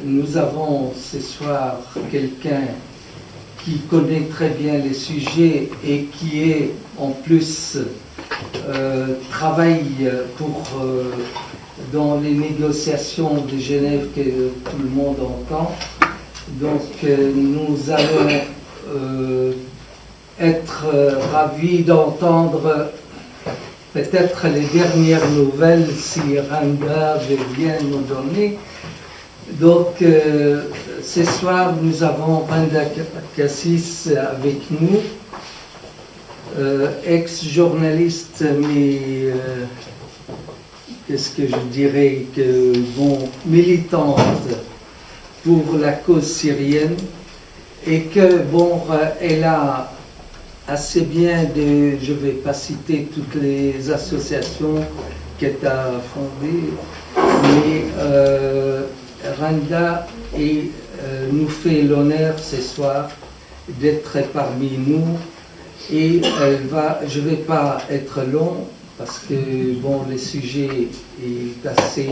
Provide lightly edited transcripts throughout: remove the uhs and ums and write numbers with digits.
nous avons ce soir quelqu'un qui connaît très bien les sujets et qui est en plus travaille dans les négociations de Genève que tout le monde entend. Donc nous allons être ravis d'entendre peut-être les dernières nouvelles si Randa veut bien nous donner. Donc ce soir nous avons Randa Kassis avec nous, ex-journaliste, mais qu'est-ce que je dirais, militante pour la cause syrienne, et que elle a assez bien je ne vais pas citer toutes les associations qu'elle a fondées, mais Randa nous fait l'honneur ce soir d'être parmi nous, et je ne vais pas être long parce que le sujet est assez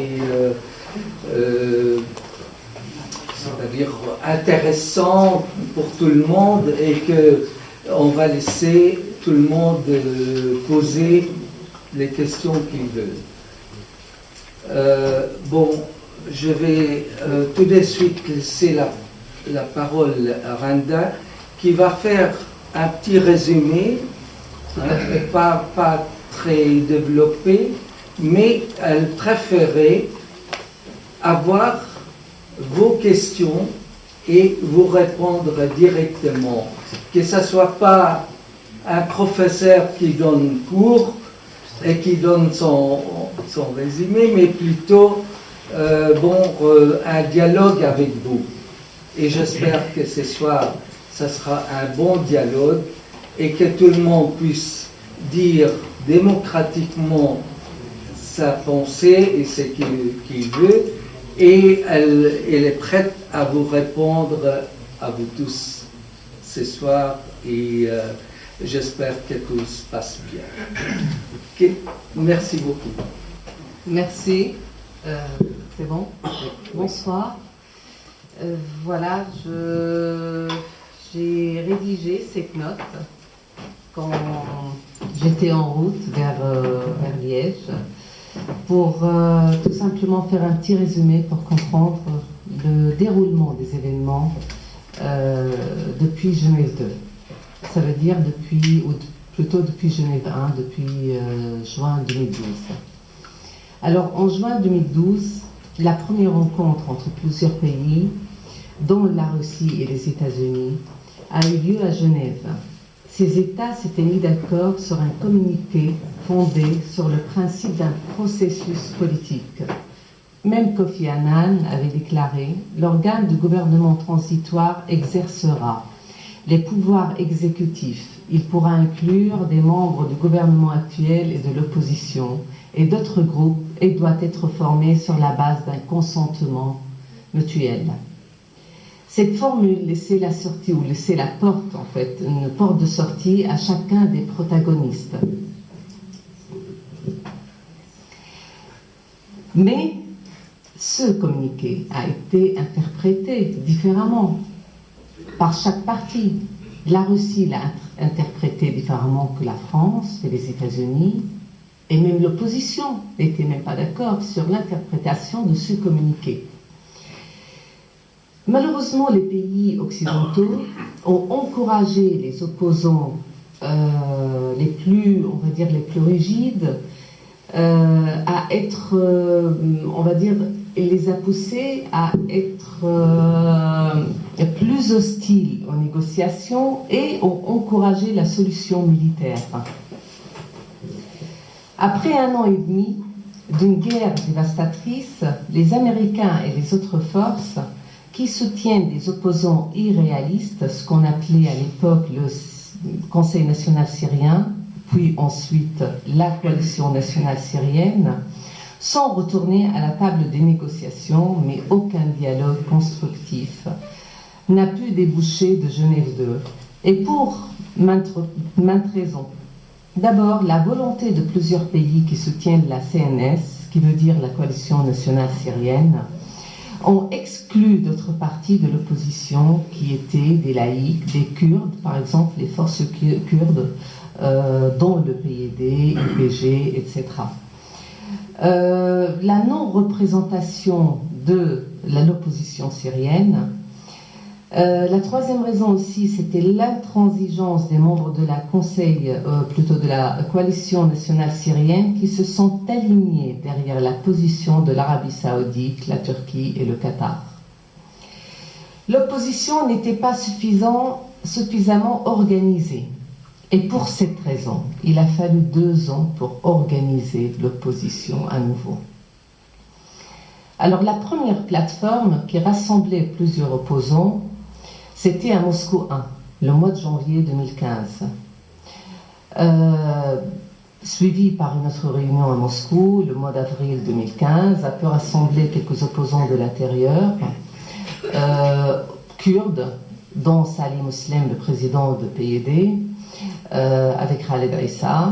c'est-à-dire intéressant pour tout le monde, et que on va laisser tout le monde poser les questions qu'il veut. Je vais tout de suite laisser la parole à Randa, qui va faire un petit résumé, pas très développé, mais elle préférait avoir vos questions et vous répondre directement. Que ce ne soit pas un professeur qui donne cours et qui donne son résumé, mais plutôt un dialogue avec vous. Et j'espère que ce soir, ce sera un bon dialogue et que tout le monde puisse dire démocratiquement sa pensée et ce qu'il veut. Et elle est prête à vous répondre, à vous tous, ce soir, et j'espère que tout se passe bien. Okay. Merci beaucoup. Merci. C'est bon. Bonsoir. Voilà, j'ai rédigé cette note quand j'étais en route vers Liège, pour tout simplement faire un petit résumé pour comprendre le déroulement des événements depuis Genève 2. Ça veut dire depuis Genève 1, depuis juin 2012. Alors en juin 2012, la première rencontre entre plusieurs pays, dont la Russie et les États-Unis, a eu lieu à Genève. Ces États s'étaient mis d'accord sur un communiqué fondé sur le principe d'un processus politique. Même Kofi Annan avait déclaré « L'organe de gouvernement transitoire exercera les pouvoirs exécutifs. Il pourra inclure des membres du gouvernement actuel et de l'opposition et d'autres groupes et doit être formé sur la base d'un consentement mutuel. » Cette formule laissait la sortie, ou laissait la porte, en fait, une porte de sortie à chacun des protagonistes. Mais ce communiqué a été interprété différemment par chaque partie. La Russie l'a interprété différemment que la France et les États-Unis, et même l'opposition n'était même pas d'accord sur l'interprétation de ce communiqué. Malheureusement, les pays occidentaux ont encouragé les opposants les plus rigides à être, et les a poussés à être plus hostiles aux négociations et ont encouragé la solution militaire. Après 1 an et demi d'une guerre dévastatrice, les Américains et les autres forces qui soutiennent des opposants irréalistes, ce qu'on appelait à l'époque le Conseil national syrien, puis ensuite la coalition nationale syrienne, sont retournés à la table des négociations, mais aucun dialogue constructif n'a pu déboucher de Genève 2. Et pour maintes raisons. D'abord, la volonté de plusieurs pays qui soutiennent la CNS, qui veut dire la coalition nationale syrienne, ont exclu d'autres parties de l'opposition qui étaient des laïcs, des Kurdes, par exemple les forces kurdes, dont le PYD, IPG, etc. La non-représentation de l'opposition syrienne. La troisième raison aussi, c'était l'intransigeance des membres de la de la coalition nationale syrienne qui se sont alignés derrière la position de l'Arabie saoudite, la Turquie et le Qatar. L'opposition n'était pas suffisamment organisée. Et pour cette raison, il a fallu 2 ans pour organiser l'opposition à nouveau. Alors la première plateforme qui rassemblait plusieurs opposants, c'était à Moscou 1, le mois de janvier 2015. Suivi par une autre réunion à Moscou, le mois d'avril 2015, a pu rassembler quelques opposants de l'intérieur, kurdes, dont Salim Muslem, le président de PYD, avec Khaled Issa,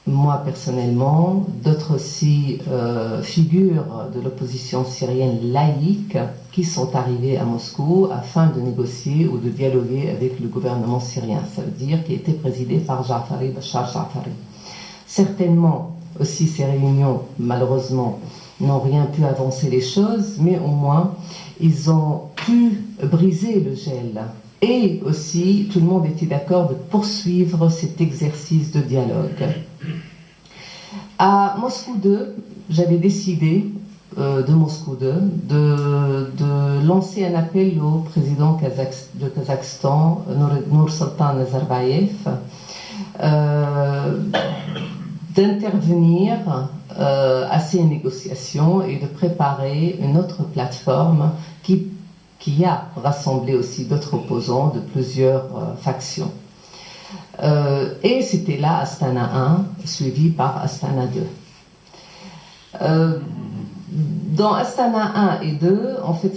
moi personnellement, d'autres aussi figures de l'opposition syrienne laïque qui sont arrivées à Moscou afin de négocier ou de dialoguer avec le gouvernement syrien, ça veut dire qui était présidé par Bachar Ja'fari. Certainement aussi ces réunions, malheureusement, n'ont rien pu avancer les choses, mais au moins ils ont pu briser le gel. Et aussi, tout le monde était d'accord de poursuivre cet exercice de dialogue. À Moscou 2, j'avais décidé, de Moscou 2, de lancer un appel au président de Kazakhstan, Nursultan Nazarbayev, d'intervenir à ces négociations et de préparer une autre plateforme qui a rassemblé aussi d'autres opposants de plusieurs factions. Et c'était là Astana 1, suivi par Astana 2. Dans Astana 1 et 2, en fait,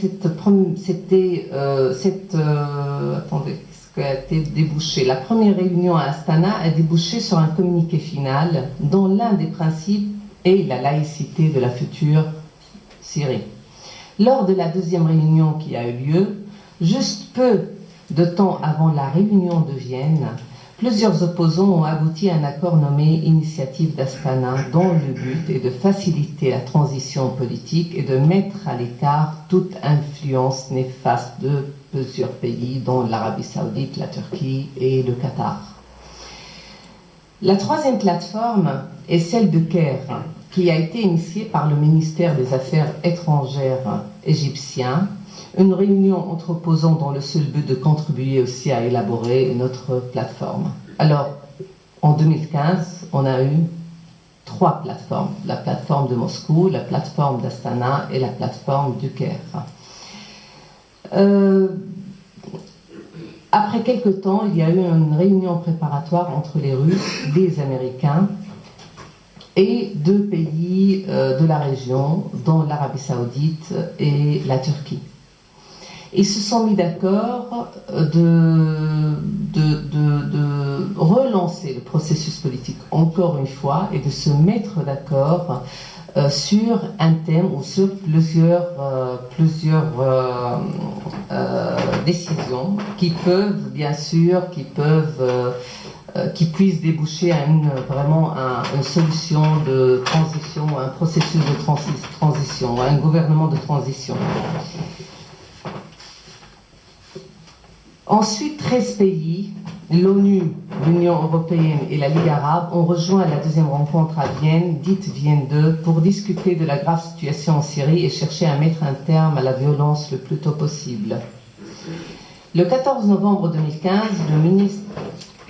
attendez, ce qui a été débouché. La première réunion à Astana a débouché sur un communiqué final dont l'un des principes est la laïcité de la future Syrie. Lors de la deuxième réunion qui a eu lieu, juste peu de temps avant la réunion de Vienne, plusieurs opposants ont abouti à un accord nommé Initiative d'Astana, dont le but est de faciliter la transition politique et de mettre à l'écart toute influence néfaste de plusieurs pays, dont l'Arabie saoudite, la Turquie et le Qatar. La troisième plateforme est celle de Caire, qui a été initiée par le ministère des Affaires étrangères égyptien, une réunion entre opposants dans le seul but de contribuer aussi à élaborer une autre plateforme. Alors, en 2015, on a eu 3 plateformes, la plateforme de Moscou, la plateforme d'Astana et la plateforme du Caire. Après quelque temps, il y a eu une réunion préparatoire entre les Russes, les Américains et 2 pays de la région, dont l'Arabie saoudite et la Turquie. Ils se sont mis d'accord de relancer le processus politique encore une fois et de se mettre d'accord sur un thème ou sur plusieurs décisions qui peuvent, bien sûr, qui puissent déboucher à une solution de transition, un processus de transition, un gouvernement de transition. Ensuite, 13 pays, l'ONU, l'Union européenne et la Ligue arabe ont rejoint la deuxième rencontre à Vienne, dite Vienne 2, pour discuter de la grave situation en Syrie et chercher à mettre un terme à la violence le plus tôt possible. Le 14 novembre 2015,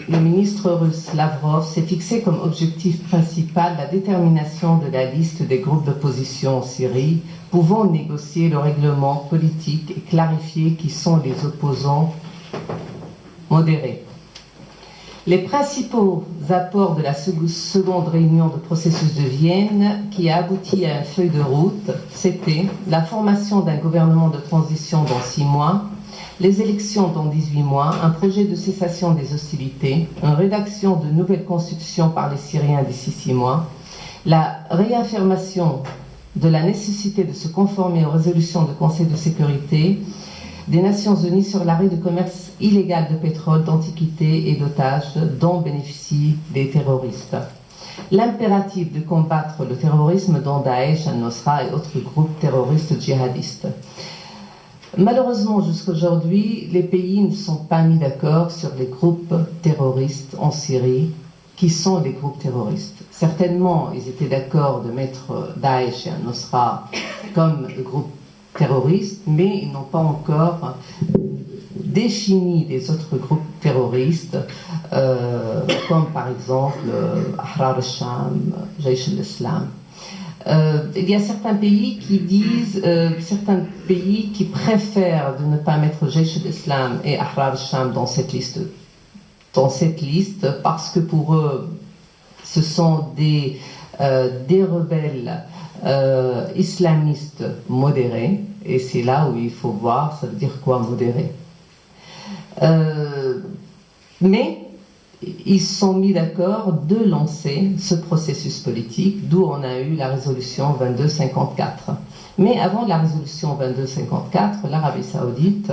le ministre russe Lavrov s'est fixé comme objectif principal la détermination de la liste des groupes d'opposition en Syrie, pouvant négocier le règlement politique et clarifier qui sont les opposants modérés. Les principaux apports de la seconde réunion de processus de Vienne, qui a abouti à une feuille de route, c'était la formation d'un gouvernement de transition dans 6 mois, les élections dans 18 mois, un projet de cessation des hostilités, une rédaction de nouvelles constitutions par les Syriens d'ici 6 mois, la réaffirmation de la nécessité de se conformer aux résolutions du Conseil de sécurité des Nations Unies sur l'arrêt du commerce illégal de pétrole, d'antiquités et d'otages dont bénéficient les terroristes. L'impératif de combattre le terrorisme dont Daesh, Al-Nusra et autres groupes terroristes djihadistes. Malheureusement, jusqu'à aujourd'hui, les pays ne sont pas mis d'accord sur les groupes terroristes en Syrie, qui sont les groupes terroristes. Certainement, ils étaient d'accord de mettre Daesh et Al-Nusra comme groupe terroriste, mais ils n'ont pas encore défini les autres groupes terroristes, comme par exemple Ahrar al-Sham, Jaish al-Islam. Il y a certains pays qui disent, certains pays qui préfèrent de ne pas mettre Jaish al-Islam et Ahrar al-Sham dans cette liste parce que pour eux, ce sont des rebelles islamistes modérés, et c'est là où il faut voir, ça veut dire quoi modéré. Mais ils se sont mis d'accord de lancer ce processus politique, d'où on a eu la résolution 2254. Mais avant la résolution 2254, l'Arabie Saoudite,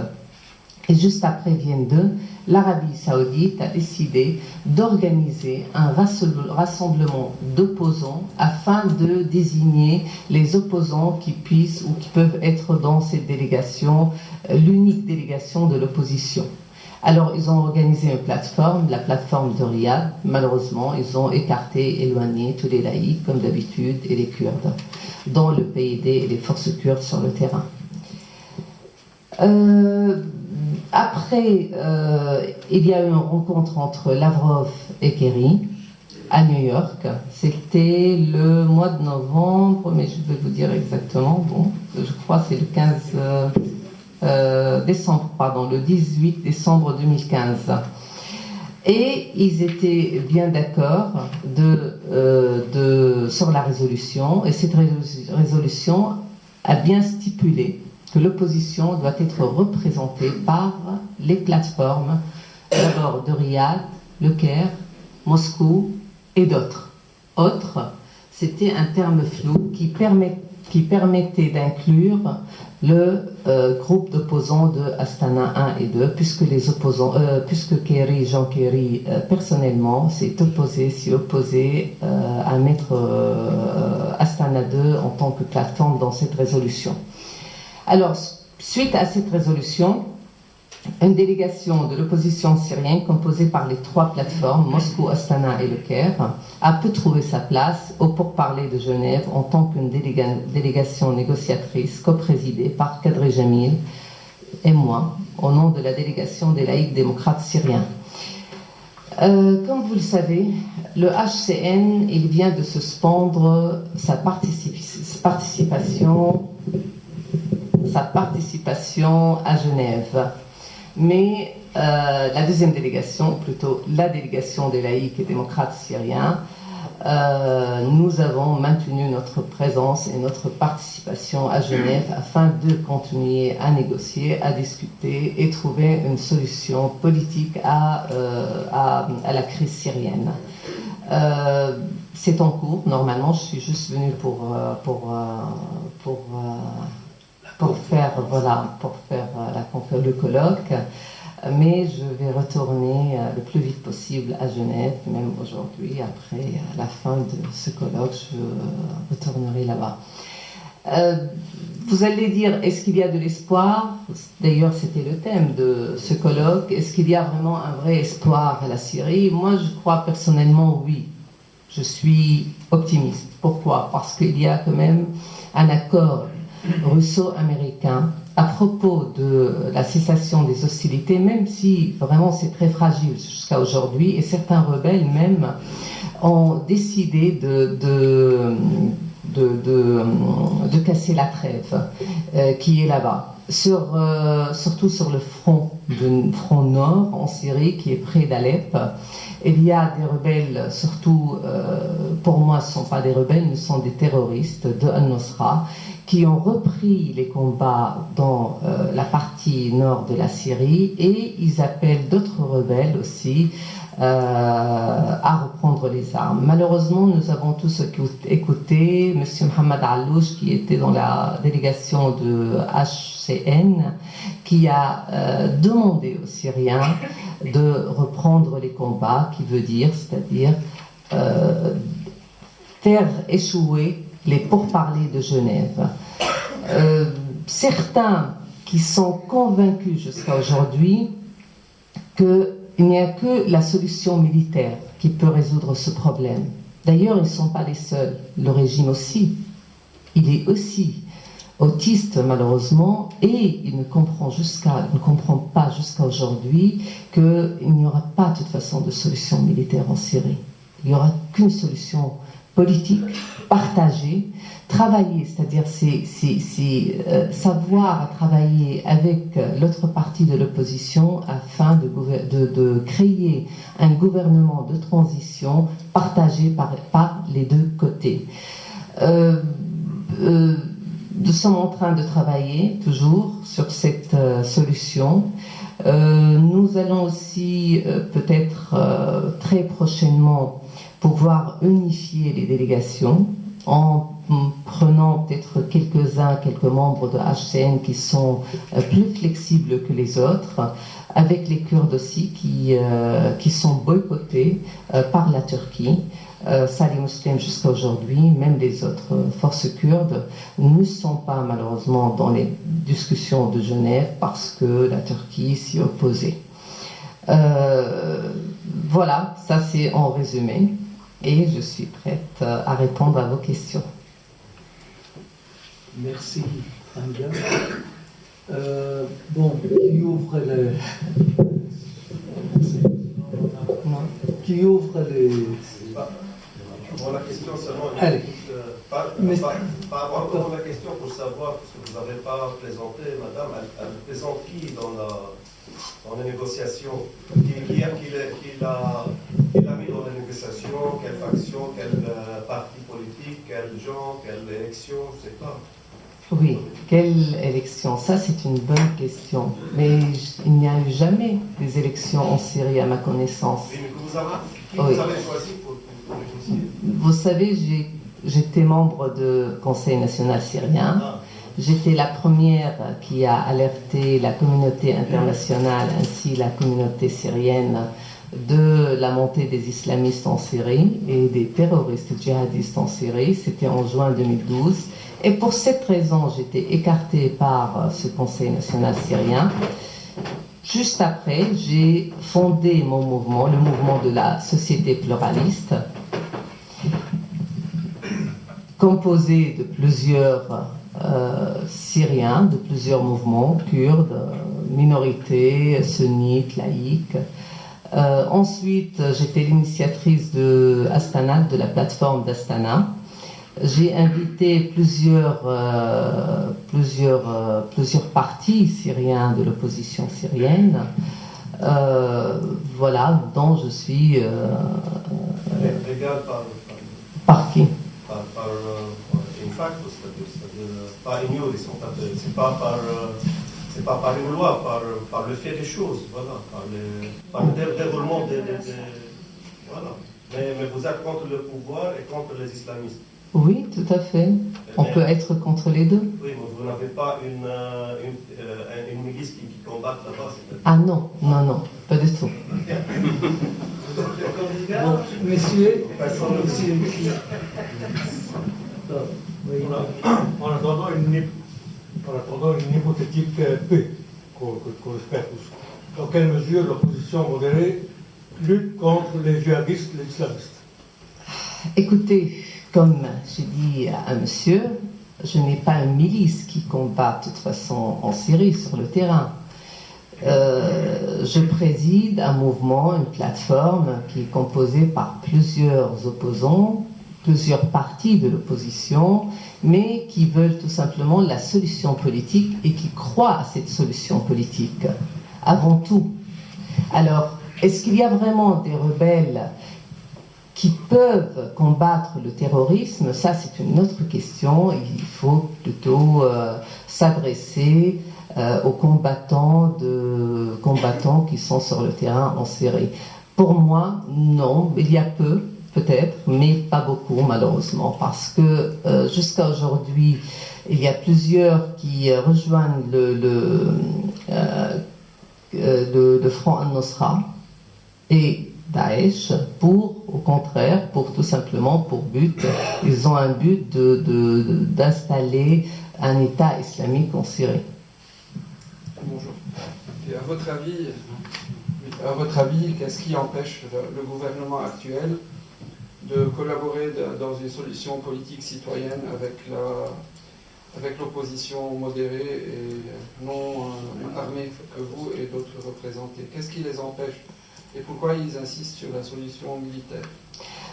et juste après Vienne 2, l'Arabie Saoudite a décidé d'organiser un rassemblement d'opposants afin de désigner les opposants qui puissent ou qui peuvent être dans cette délégation, l'unique délégation de l'opposition. Alors, ils ont organisé une plateforme, la plateforme de Riyad. Malheureusement, ils ont écarté, éloigné tous les laïcs, comme d'habitude, et les Kurdes, dont le PID et les forces kurdes sur le terrain. Après, il y a eu une rencontre entre Lavrov et Kerry à New York. C'était le mois de novembre, mais je vais vous dire exactement. Bon, je crois que c'est le 15 décembre, pardon, le 18 décembre 2015. Et ils étaient bien d'accord sur la résolution, et cette résolution a bien stipulé que l'opposition doit être représentée par les plateformes, d'abord de Riyad, Le Caire, Moscou et d'autres. Autres, c'était un terme flou qui permettait d'inclure le groupe d'opposants de Astana 1 et 2, puisque Kerry, Jean Kerry, personnellement, s'est opposé à mettre Astana 2 en tant que plateforme dans cette résolution. Alors, suite à cette résolution, une délégation de l'opposition syrienne composée par les trois plateformes, Moscou, Astana et Le Caire, a pu trouver sa place au pourparlers de Genève en tant qu'une délégation négociatrice coprésidée par Kadri Jamil et moi, au nom de la délégation des laïcs démocrates syriens. Comme vous le savez, le HCN, il vient de suspendre sa participation à Genève. Mais la deuxième délégation, ou plutôt la délégation des laïcs et démocrates syriens, nous avons maintenu notre présence et notre participation à Genève afin de continuer à négocier, à discuter et trouver une solution politique à la crise syrienne. C'est en cours, normalement, je suis juste venue pour faire le colloque, mais je vais retourner le plus vite possible à Genève, même aujourd'hui, après la fin de ce colloque, je retournerai là-bas. Vous allez dire, est-ce qu'il y a de l'espoir? D'ailleurs, c'était le thème de ce colloque. Est-ce qu'il y a vraiment un vrai espoir à la Syrie? Moi, je crois personnellement oui. Je suis optimiste. Pourquoi? Parce qu'il y a quand même un accord russo-américain à propos de la cessation des hostilités, même si vraiment c'est très fragile jusqu'à aujourd'hui, et certains rebelles même ont décidé de casser la trêve qui est là-bas. Surtout sur le front nord en Syrie qui est près d'Alep. Il y a des rebelles, surtout pour moi ce ne sont pas des rebelles, mais ce sont des terroristes de Al-Nusra qui ont repris les combats dans la partie nord de la Syrie, et ils appellent d'autres rebelles aussi à reprendre prendre les armes. Malheureusement, nous avons tous écouté M. Mohamed Allouche, qui était dans la délégation de HCN, qui a demandé aux Syriens de reprendre les combats, qui veut dire, c'est-à-dire faire échouer les pourparlers de Genève. Certains qui sont convaincus jusqu'à aujourd'hui qu'il n'y a que la solution militaire qui peut résoudre ce problème. D'ailleurs, ils ne sont pas les seuls. Le régime aussi. Il est aussi autiste, malheureusement, et il ne comprend pas jusqu'à aujourd'hui qu'il n'y aura pas, de toute façon, de solution militaire en Syrie. Il n'y aura qu'une solution politique, partagée, travailler, c'est-à-dire savoir travailler avec l'autre partie de l'opposition afin de créer un gouvernement de transition partagé par les deux côtés. Nous sommes en train de travailler toujours sur cette solution. Nous allons aussi peut-être très prochainement pouvoir unifier les délégations en prenant peut-être quelques membres de HCN qui sont plus flexibles que les autres, avec les Kurdes aussi qui sont boycottés par la Turquie. Salih Muslim jusqu'à aujourd'hui, même les autres forces kurdes ne sont pas malheureusement dans les discussions de Genève parce que la Turquie s'y opposait. Voilà, ça c'est en résumé et je suis prête à répondre à vos questions. Merci, Anja. Qui ouvre les... Bon, la question seulement, par rapport à la question pour savoir, parce que vous n'avez pas présenté, madame, elle présente qui dans les négociations, qui l'a mis dans les négociations, quelle faction, quel parti politique, quel genre, quelle élection, je ne sais pas. Oui, quelle élection? Ça, c'est une bonne question. Mais il n'y a eu jamais des élections en Syrie, à ma connaissance. Oui, mais vous avez choisi pour négocier? Vous savez, j'étais membre du Conseil national syrien. J'étais la première qui a alerté la communauté internationale ainsi la communauté syrienne de la montée des islamistes en Syrie et des terroristes djihadistes en Syrie. C'était en juin 2012. Et pour cette raison, j'étais écartée par ce Conseil national syrien. Juste après, j'ai fondé mon mouvement, le mouvement de la société pluraliste, composé de plusieurs Syriens, de plusieurs mouvements, kurdes, minorités, sunnites, laïcs. Ensuite, j'étais l'initiatrice de Astana, de la plateforme d'Astana. J'ai invité plusieurs partis syriens de l'opposition syrienne, voilà, dont je suis... par qui? Par in facto, c'est-à-dire pas in iuris, c'est pas par une loi, par le fait des choses, voilà, par le déroulement des voilà. Mais vous êtes contre le pouvoir et contre les islamistes. Oui, tout à fait. On peut être contre les deux. Oui, mais vous n'avez pas une milice qui combatte là-bas. Ah non, pas du tout. Bon, monsieur. En attendant une hypothétique paix qu'on espère tous, dans quelle mesure l'opposition modérée lutte contre les djihadistes, les islamistes? Écoutez, comme j'ai dit à monsieur, je n'ai pas une milice qui combat de toute façon en Syrie sur le terrain. Je préside un mouvement, une plateforme qui est composée par plusieurs opposants, plusieurs partis de l'opposition, mais qui veulent tout simplement la solution politique et qui croient à cette solution politique, avant tout. Alors, est-ce qu'il y a vraiment des rebelles qui peuvent combattre le terrorisme? Ça, c'est une autre question. Il faut plutôt s'adresser aux combattants qui sont sur le terrain en Syrie. Pour moi, non, il y a peu. peut-être, mais pas beaucoup malheureusement, parce que jusqu'à aujourd'hui, il y a plusieurs qui rejoignent le front al-Nusra et Daesh au contraire, tout simplement pour but, ils ont un but d'installer un État islamique en Syrie. Bonjour. Et à votre avis, qu'est-ce qui empêche le gouvernement actuel de collaborer dans une solution politique citoyenne avec l'opposition modérée et non armée que vous et d'autres représentez? Qu'est-ce qui les empêche et pourquoi ils insistent sur la solution militaire?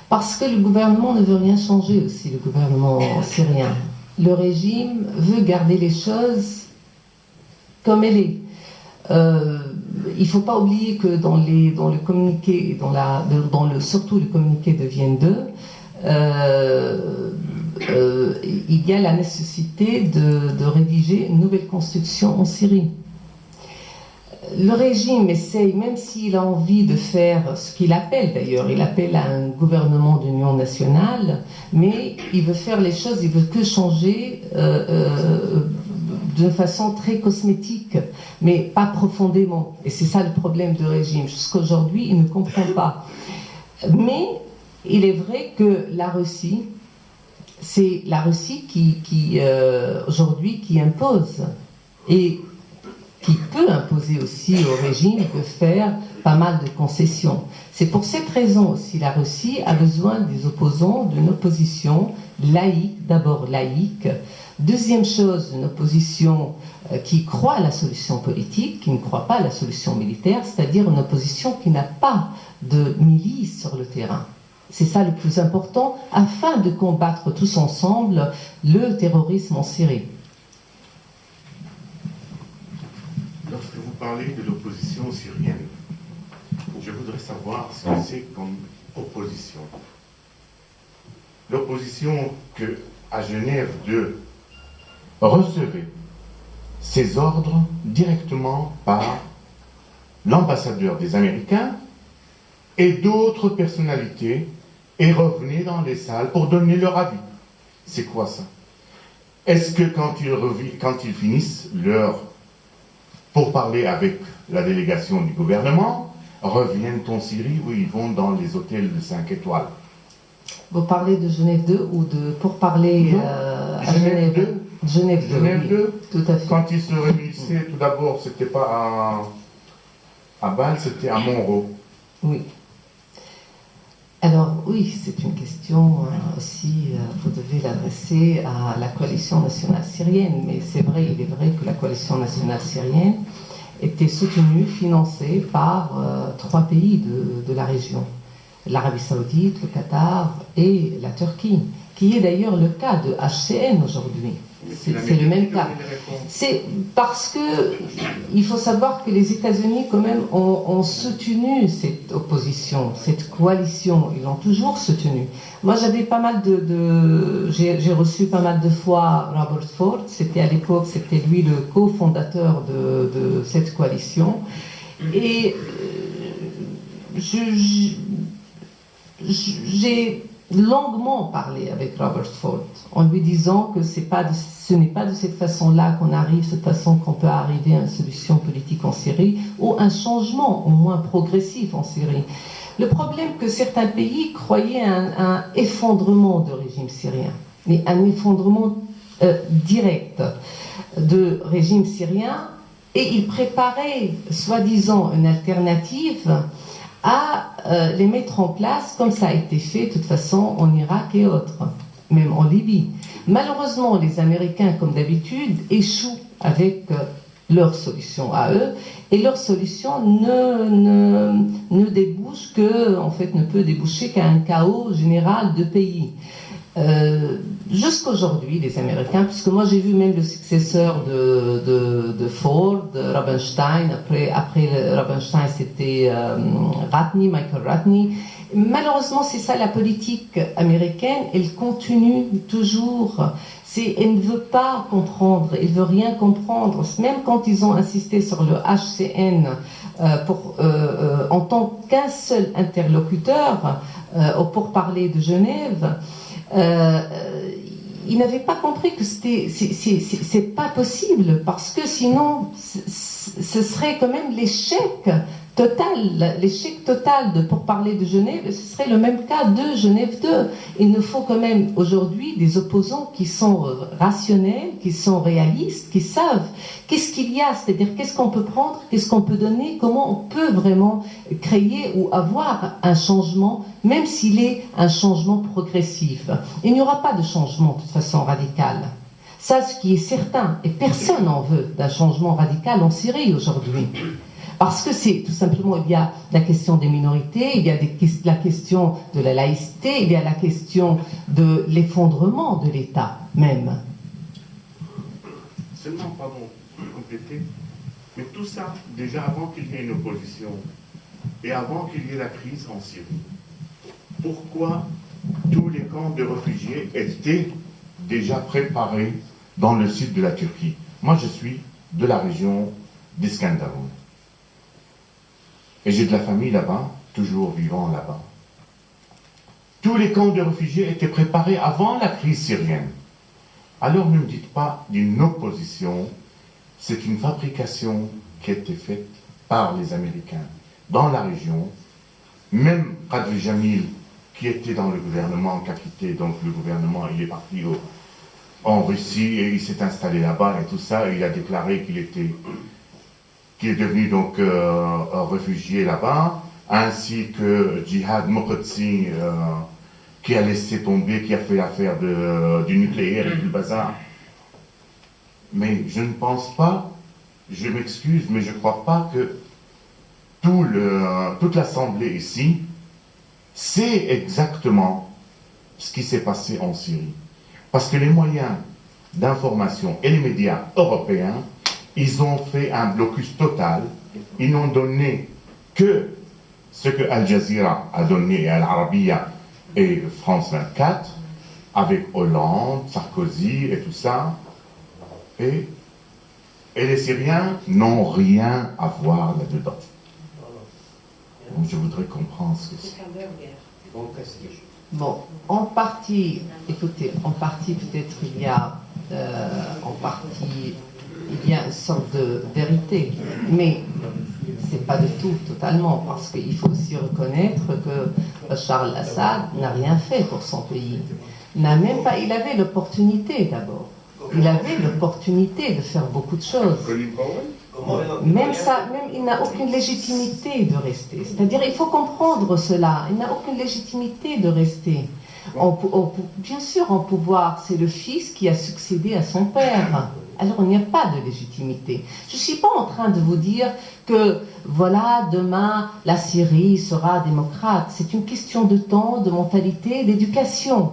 Parce que le gouvernement ne veut rien changer aussi, le gouvernement syrien. Le régime veut garder les choses comme elle est. Il ne faut pas oublier que dans le communiqué, surtout le communiqué de Vienne 2, il y a la nécessité de rédiger une nouvelle constitution en Syrie. Le régime essaye, même s'il a envie de faire ce qu'il appelle d'ailleurs, il appelle à un gouvernement d'union nationale, mais il veut faire les choses, il veut que changer d'une façon très cosmétique, mais pas profondément. Et c'est ça le problème du régime. Jusqu'à aujourd'hui, il ne comprend pas. Mais il est vrai que la Russie, c'est la Russie qui aujourd'hui, qui impose et qui peut imposer aussi au régime de faire pas mal de concessions. C'est pour cette raison aussi la Russie a besoin des opposants, d'une opposition laïque, d'abord laïque. Deuxième chose, une opposition qui croit à la solution politique, qui ne croit pas à la solution militaire, c'est-à-dire une opposition qui n'a pas de milice sur le terrain. C'est ça le plus important, afin de combattre tous ensemble le terrorisme en Syrie. Lorsque vous parlez de l'opposition syrienne, je voudrais savoir ce que c'est comme opposition. L'opposition que, à Genève 2, recevait ces ordres directement par l'ambassadeur des Américains et d'autres personnalités et revenait dans les salles pour donner leur avis. C'est quoi ça? Est-ce que quand ils finissent pour parler avec la délégation du gouvernement, reviennent en Syrie ou ils vont dans les hôtels de 5 étoiles? Vous parlez de Genève 2 ou pour parler à Genève 2? Genève 2, Genève 2, oui, tout à fait. Quand ils se réunissaient, tout d'abord, c'était pas à Bâle, c'était à Montreux. Oui. Alors oui, c'est une question aussi, vous devez l'adresser à la coalition nationale syrienne, mais c'est vrai, il est vrai que la coalition nationale syrienne était soutenue, financée par 3 pays de la région. L'Arabie Saoudite, le Qatar et la Turquie, qui est d'ailleurs le cas de HCN aujourd'hui. C'est le même cas. C'est parce que il faut savoir que les États-Unis quand même ont soutenu cette opposition, cette coalition. Ils l'ont toujours soutenu. Moi, j'avais pas mal j'ai reçu pas mal de fois Robert Ford. C'était à l'époque, c'était lui le cofondateur de cette coalition. Et j'ai longuement parlé avec Robert Ford en lui disant que ce n'est pas de cette façon-là qu'on arrive, cette façon qu'on peut arriver à une solution politique en Syrie ou un changement au moins progressif en Syrie. Le problème que certains pays croyaient un effondrement du régime syrien, mais un effondrement direct du régime syrien, et ils préparaient soi-disant une alternative à les mettre en place, comme ça a été fait de toute façon en Irak et autres, même en Libye. Malheureusement, les Américains, comme d'habitude, échouent avec leur solution à eux, et leur solution ne débouche que, en fait, ne peut déboucher qu'à un chaos général de pays. Jusqu'aujourd'hui, les Américains, puisque moi j'ai vu même le successeur de Ford, Rabenstein, après Rabenstein c'était Michael Ratney. Malheureusement, c'est ça la politique américaine, elle continue toujours. Elle ne veut pas comprendre, elle ne veut rien comprendre. Même quand ils ont insisté sur le HCN en tant qu'un seul interlocuteur au pourparlers de Genève, il n'avait pas compris que c'est pas possible, parce que sinon ce serait quand même l'échec total de pourparlers de Genève, ce serait le même cas de Genève 2. Il nous faut quand même aujourd'hui des opposants qui sont rationnels, qui sont réalistes, qui savent qu'est-ce qu'il y a, c'est-à-dire qu'est-ce qu'on peut prendre, qu'est-ce qu'on peut donner, comment on peut vraiment créer ou avoir un changement, même s'il est un changement progressif. Il n'y aura pas de changement de toute façon radical. Ça, ce qui est certain, et personne n'en veut d'un changement radical en Syrie aujourd'hui. Parce que c'est tout simplement, il y a la question des minorités, il y a la question de la laïcité, il y a la question de l'effondrement de l'État même. Seulement, pardon, pour compléter, mais tout ça, déjà avant qu'il y ait une opposition et avant qu'il y ait la crise en Syrie, pourquoi tous les camps de réfugiés étaient déjà préparés dans le sud de la Turquie? Moi, je suis de la région d'Iskenderun. Et j'ai de la famille là-bas, toujours vivant là-bas. Tous les camps de réfugiés étaient préparés avant la crise syrienne. Alors ne me dites pas d'une opposition, c'est une fabrication qui a été faite par les Américains dans la région. Même Qadri Jamil, qui était dans le gouvernement, qui a quitté donc le gouvernement, il est parti en Russie et il s'est installé là-bas et tout ça, et il a déclaré qu'il est devenu donc réfugié là-bas, ainsi que Jihad Moqdsi, qui a laissé tomber, qui a fait l'affaire du nucléaire et du bazar. Mais je ne pense pas, je m'excuse, mais je ne crois pas que toute l'Assemblée ici sait exactement ce qui s'est passé en Syrie. Parce que les moyens d'information et les médias européens, ils ont fait un blocus total. Ils n'ont donné que ce que Al Jazeera a donné, Al Arabiya et France 24, avec Hollande, Sarkozy et tout ça. Et les Syriens n'ont rien à voir là-dedans. Donc je voudrais comprendre ce que c'est. Bon, en partie, écoutez, en partie peut-être il y a une sorte de vérité, mais c'est pas du tout totalement, parce qu'il faut aussi reconnaître que Bachar al-Assad n'a rien fait pour son pays. Il avait l'opportunité d'abord. Il avait l'opportunité de faire beaucoup de choses. Même il n'a aucune légitimité de rester. C'est-à-dire, il faut comprendre cela. Il n'a aucune légitimité de rester. Bien sûr, en pouvoir, c'est le fils qui a succédé à son père. Alors, il n'y a pas de légitimité. Je ne suis pas en train de vous dire que, voilà, demain, la Syrie sera démocrate. C'est une question de temps, de mentalité, d'éducation.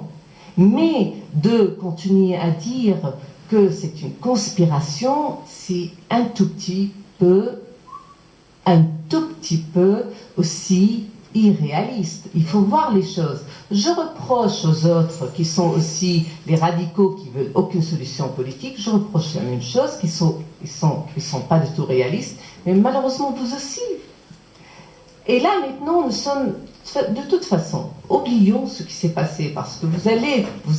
Mais de continuer à dire que c'est une conspiration, c'est un tout petit peu aussi irréaliste. Il faut voir les choses. Je reproche aux autres qui sont aussi les radicaux qui veulent aucune solution politique, je reproche la même chose, qu'ils sont pas du tout réalistes, mais malheureusement vous aussi. Et là maintenant nous sommes, de toute façon, oublions ce qui s'est passé, parce que vous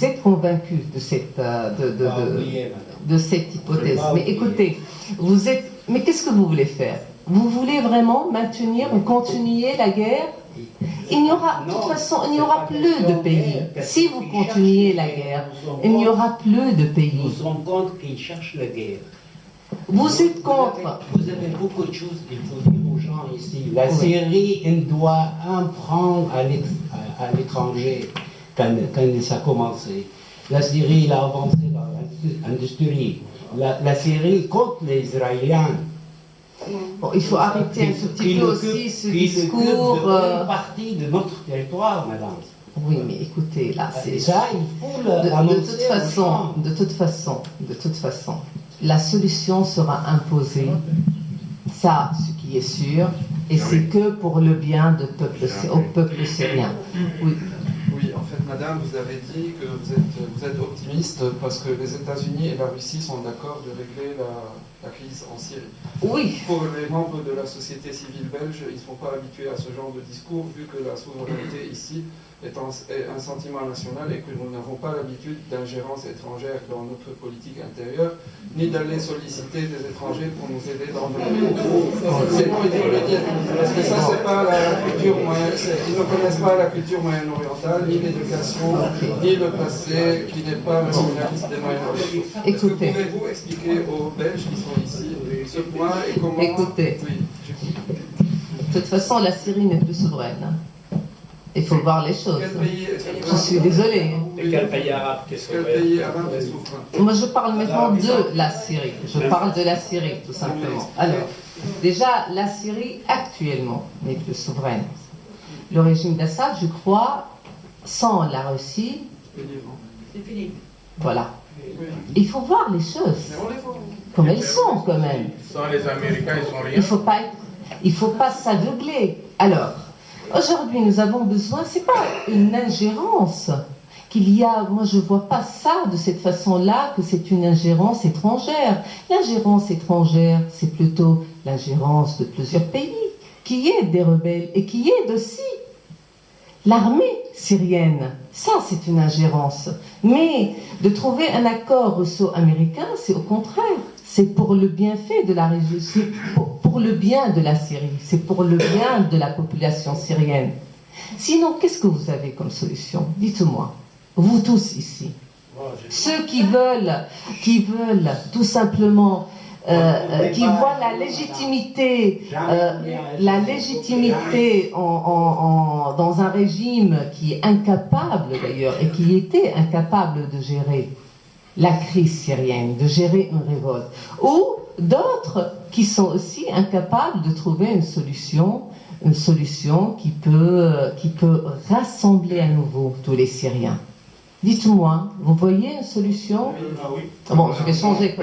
êtes convaincus de cette hypothèse. Mais écoutez, mais qu'est-ce que vous voulez faire? Vous voulez vraiment maintenir ou continuer la guerre? Il n'y aura, de toute façon, il n'y aura plus de pays. Si vous continuez la guerre, il n'y aura plus de pays. Nous sommes contre qu'ils cherchent la guerre. Vous êtes contre. Vous avez beaucoup de choses qu'il faut dire aux gens ici. La Syrie, elle doit apprendre à l'étranger quand ça a commencé. La Syrie, elle a avancé dans l'industrie. La Syrie contre les Israéliens. Bon, il faut arrêter un tout petit peu aussi ce discours. Une partie de notre territoire, madame. Oui, mais écoutez, là, c'est ça. Il faut l'annoncer. De toute façon, la solution sera imposée. Ça, ce qui est sûr, et c'est que pour le bien au peuple syrien. Oui. Oui, en fait, Madame, vous avez dit que vous êtes optimiste parce que les États-Unis et la Russie sont d'accord de régler la crise en Syrie. Oui. Pour les membres de la société civile belge, ils ne sont pas habitués à ce genre de discours, vu que la souveraineté ici est un sentiment national et que nous n'avons pas l'habitude d'ingérence étrangère dans notre politique intérieure, ni d'aller solliciter des étrangers pour nous aider dans notre pays. C'est bon, il faut le dire, parce que ça, c'est pas la culture moyenne, ils ne connaissent pas la culture moyenne-orientale, ni l'éducation, ni le passé, qui n'est pas un spécialiste des Moyen-Orient. Est-ce que pouvez-vous expliquer aux Belges qui sont ici ce point et comment... Écoutez, oui, de toute façon, la Syrie n'est plus souveraine. Il faut voir les choses. Quel pays Je suis désolée. Et quel pays arabe Quel pays arabe est souverain? Moi, je parle maintenant de la Syrie. Je parle de la Syrie, tout simplement. Alors, déjà, la Syrie, actuellement, n'est plus souveraine. Le régime d'Assad, je crois, sans la Russie... C'est fini. Voilà. Il faut voir les choses comme elles sont, quand même. Sans les Américains, ils sont rien. Il faut pas s'aveugler. Alors, aujourd'hui, nous avons besoin, c'est pas une ingérence qu'il y a, moi je vois pas ça de cette façon-là, que c'est une ingérence étrangère. L'ingérence étrangère, c'est plutôt l'ingérence de plusieurs pays, qui aident des rebelles et qui aident aussi l'armée syrienne. Ça, c'est une ingérence. Mais de trouver un accord russo-américain, c'est au contraire. C'est pour le bienfait de la région, c'est pour le bien de la Syrie, c'est pour le bien de la population syrienne. Sinon, qu'est-ce que vous avez comme solution? Dites-moi, vous tous ici. Ceux qui veulent tout simplement, qui voient la légitimité dans un régime qui est incapable d'ailleurs, et qui était incapable de gérer la crise syrienne, de gérer une révolte, ou d'autres qui sont aussi incapables de trouver une solution qui peut rassembler à nouveau tous les Syriens. Dites-moi, vous voyez une solution? Bon, je vais changer.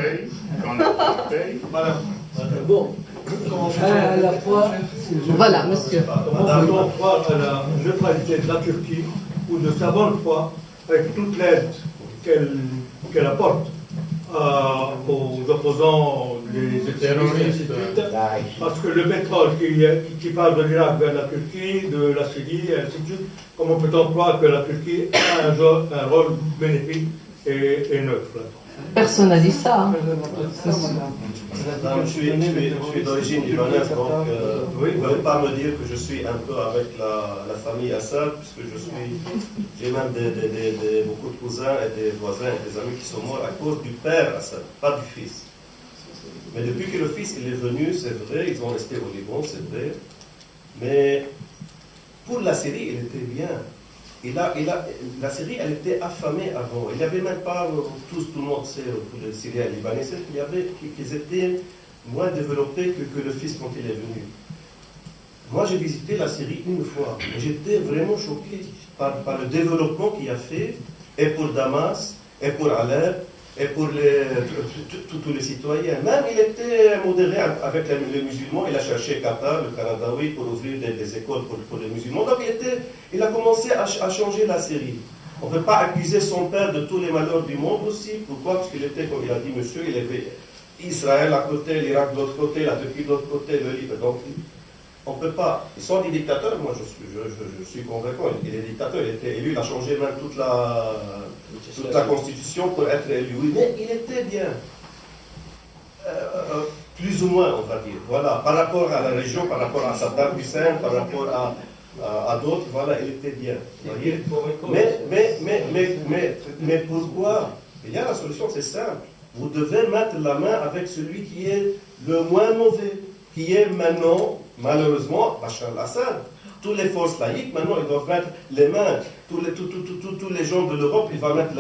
Bon, à la fois... Voilà, monsieur. Comment peut-on croire à la neutralité de la Turquie ou de sa bonne foi avec toute l'aide qu'elle apporte aux opposants, les terroristes, parce que le pétrole qui part de l'Irak vers la Turquie, de la Syrie, et ainsi de suite, comment peut-on croire que la Turquie a un rôle bénéfique et neutre là-dedans? Personne n'a dit ça. Hein. Je suis d'origine libanaise, donc vous ne pouvez pas me dire que je suis un peu avec la famille Assad, puisque j'ai même beaucoup de cousins et des voisins et des amis qui sont morts à cause du père Assad, pas du fils. Mais depuis que le fils il est venu, c'est vrai, ils ont resté au Liban, c'est vrai, mais pour la Syrie, il était bien. La Syrie, elle était affamée avant. Il n'y avait même pas, tout le monde sait, pour les Syriens et les Libanais, qu'ils étaient moins développés que le fils quand il est venu. Moi, j'ai visité la Syrie une fois. J'étais vraiment choqué par le développement qu'il a fait, et pour Damas, et pour Alep, et pour tous les citoyens. Même il était modéré avec les musulmans. Il a cherché Qatar, le Canada, oui, pour ouvrir des écoles pour les musulmans. Donc il a commencé à changer la Syrie. On ne peut pas accuser son père de tous les malheurs du monde aussi. Pourquoi? Parce qu'il était, comme il a dit monsieur, il avait Israël à côté, l'Irak de l'autre côté, la Turquie de l'autre côté, le Liban. Donc on ne peut pas. Ils sont des dictateurs, moi je suis convaincant. Il est dictateur, il était élu, il a changé même toute la constitution pour être élu. Oui, mais il était bien. Plus ou moins, on va dire. Voilà. Par rapport à la région, par rapport à Saddam Hussein, par rapport à d'autres, voilà, il était bien. Voyez. Mais pourquoi? Il y a la solution, c'est simple. Vous devez mettre la main avec celui qui est le moins mauvais, qui est maintenant, malheureusement, Bachar al-Assad. Toutes les forces laïques, maintenant, ils doivent mettre les mains. Tous les gens de l'Europe, ils doivent mettre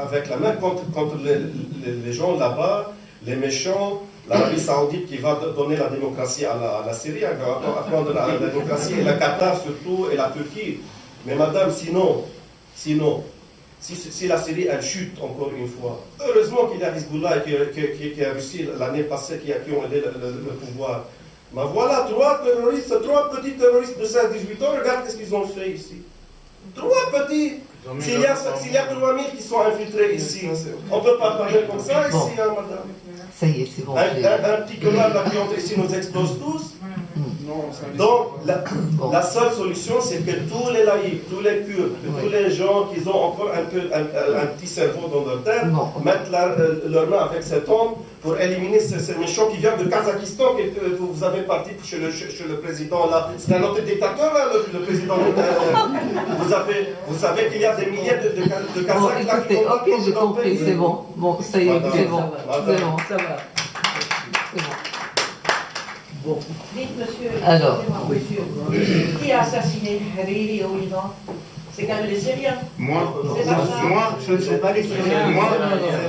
avec la main contre les gens là-bas, les méchants, l'Arabie Saoudite qui va donner la démocratie à la Syrie, qui va apprendre la démocratie, et la Qatar surtout, et la Turquie. Mais madame, sinon, si la Syrie, elle chute encore une fois, heureusement qu'il y a Hezbollah qui a réussi l'année passée, qui ont aidé le pouvoir. Mais voilà, trois petits terroristes de 16-18 ans, regarde ce qu'ils ont fait ici. 3 petits. S'il y a 3000 qui sont infiltrés ici, on ne peut pas parler comme ça ici, hein, madame. Ça y est, c'est bon. Un petit connard là qui entre ici nous explose tous. Donc, la seule solution, c'est que tous les laïcs, tous les kurdes, tous les gens qui ont encore un petit cerveau dans leur tête, mettent leurs mains avec cet homme pour éliminer ces méchants qui viennent de Kazakhstan, que vous avez parti chez le président là. C'est un autre dictateur là, le président. Vous savez qu'il y a des milliers de Kazakhs là qui ok, j'ai compris, c'est bon. Bon, ça y est, c'est bon. C'est bon, ça va. c'est bon. Bon. Dites, monsieur, Alors, monsieur, qui a assassiné Hariri au Liban? C'est quand même les Syriens. Moi, Ce ne sont pas les Syriens.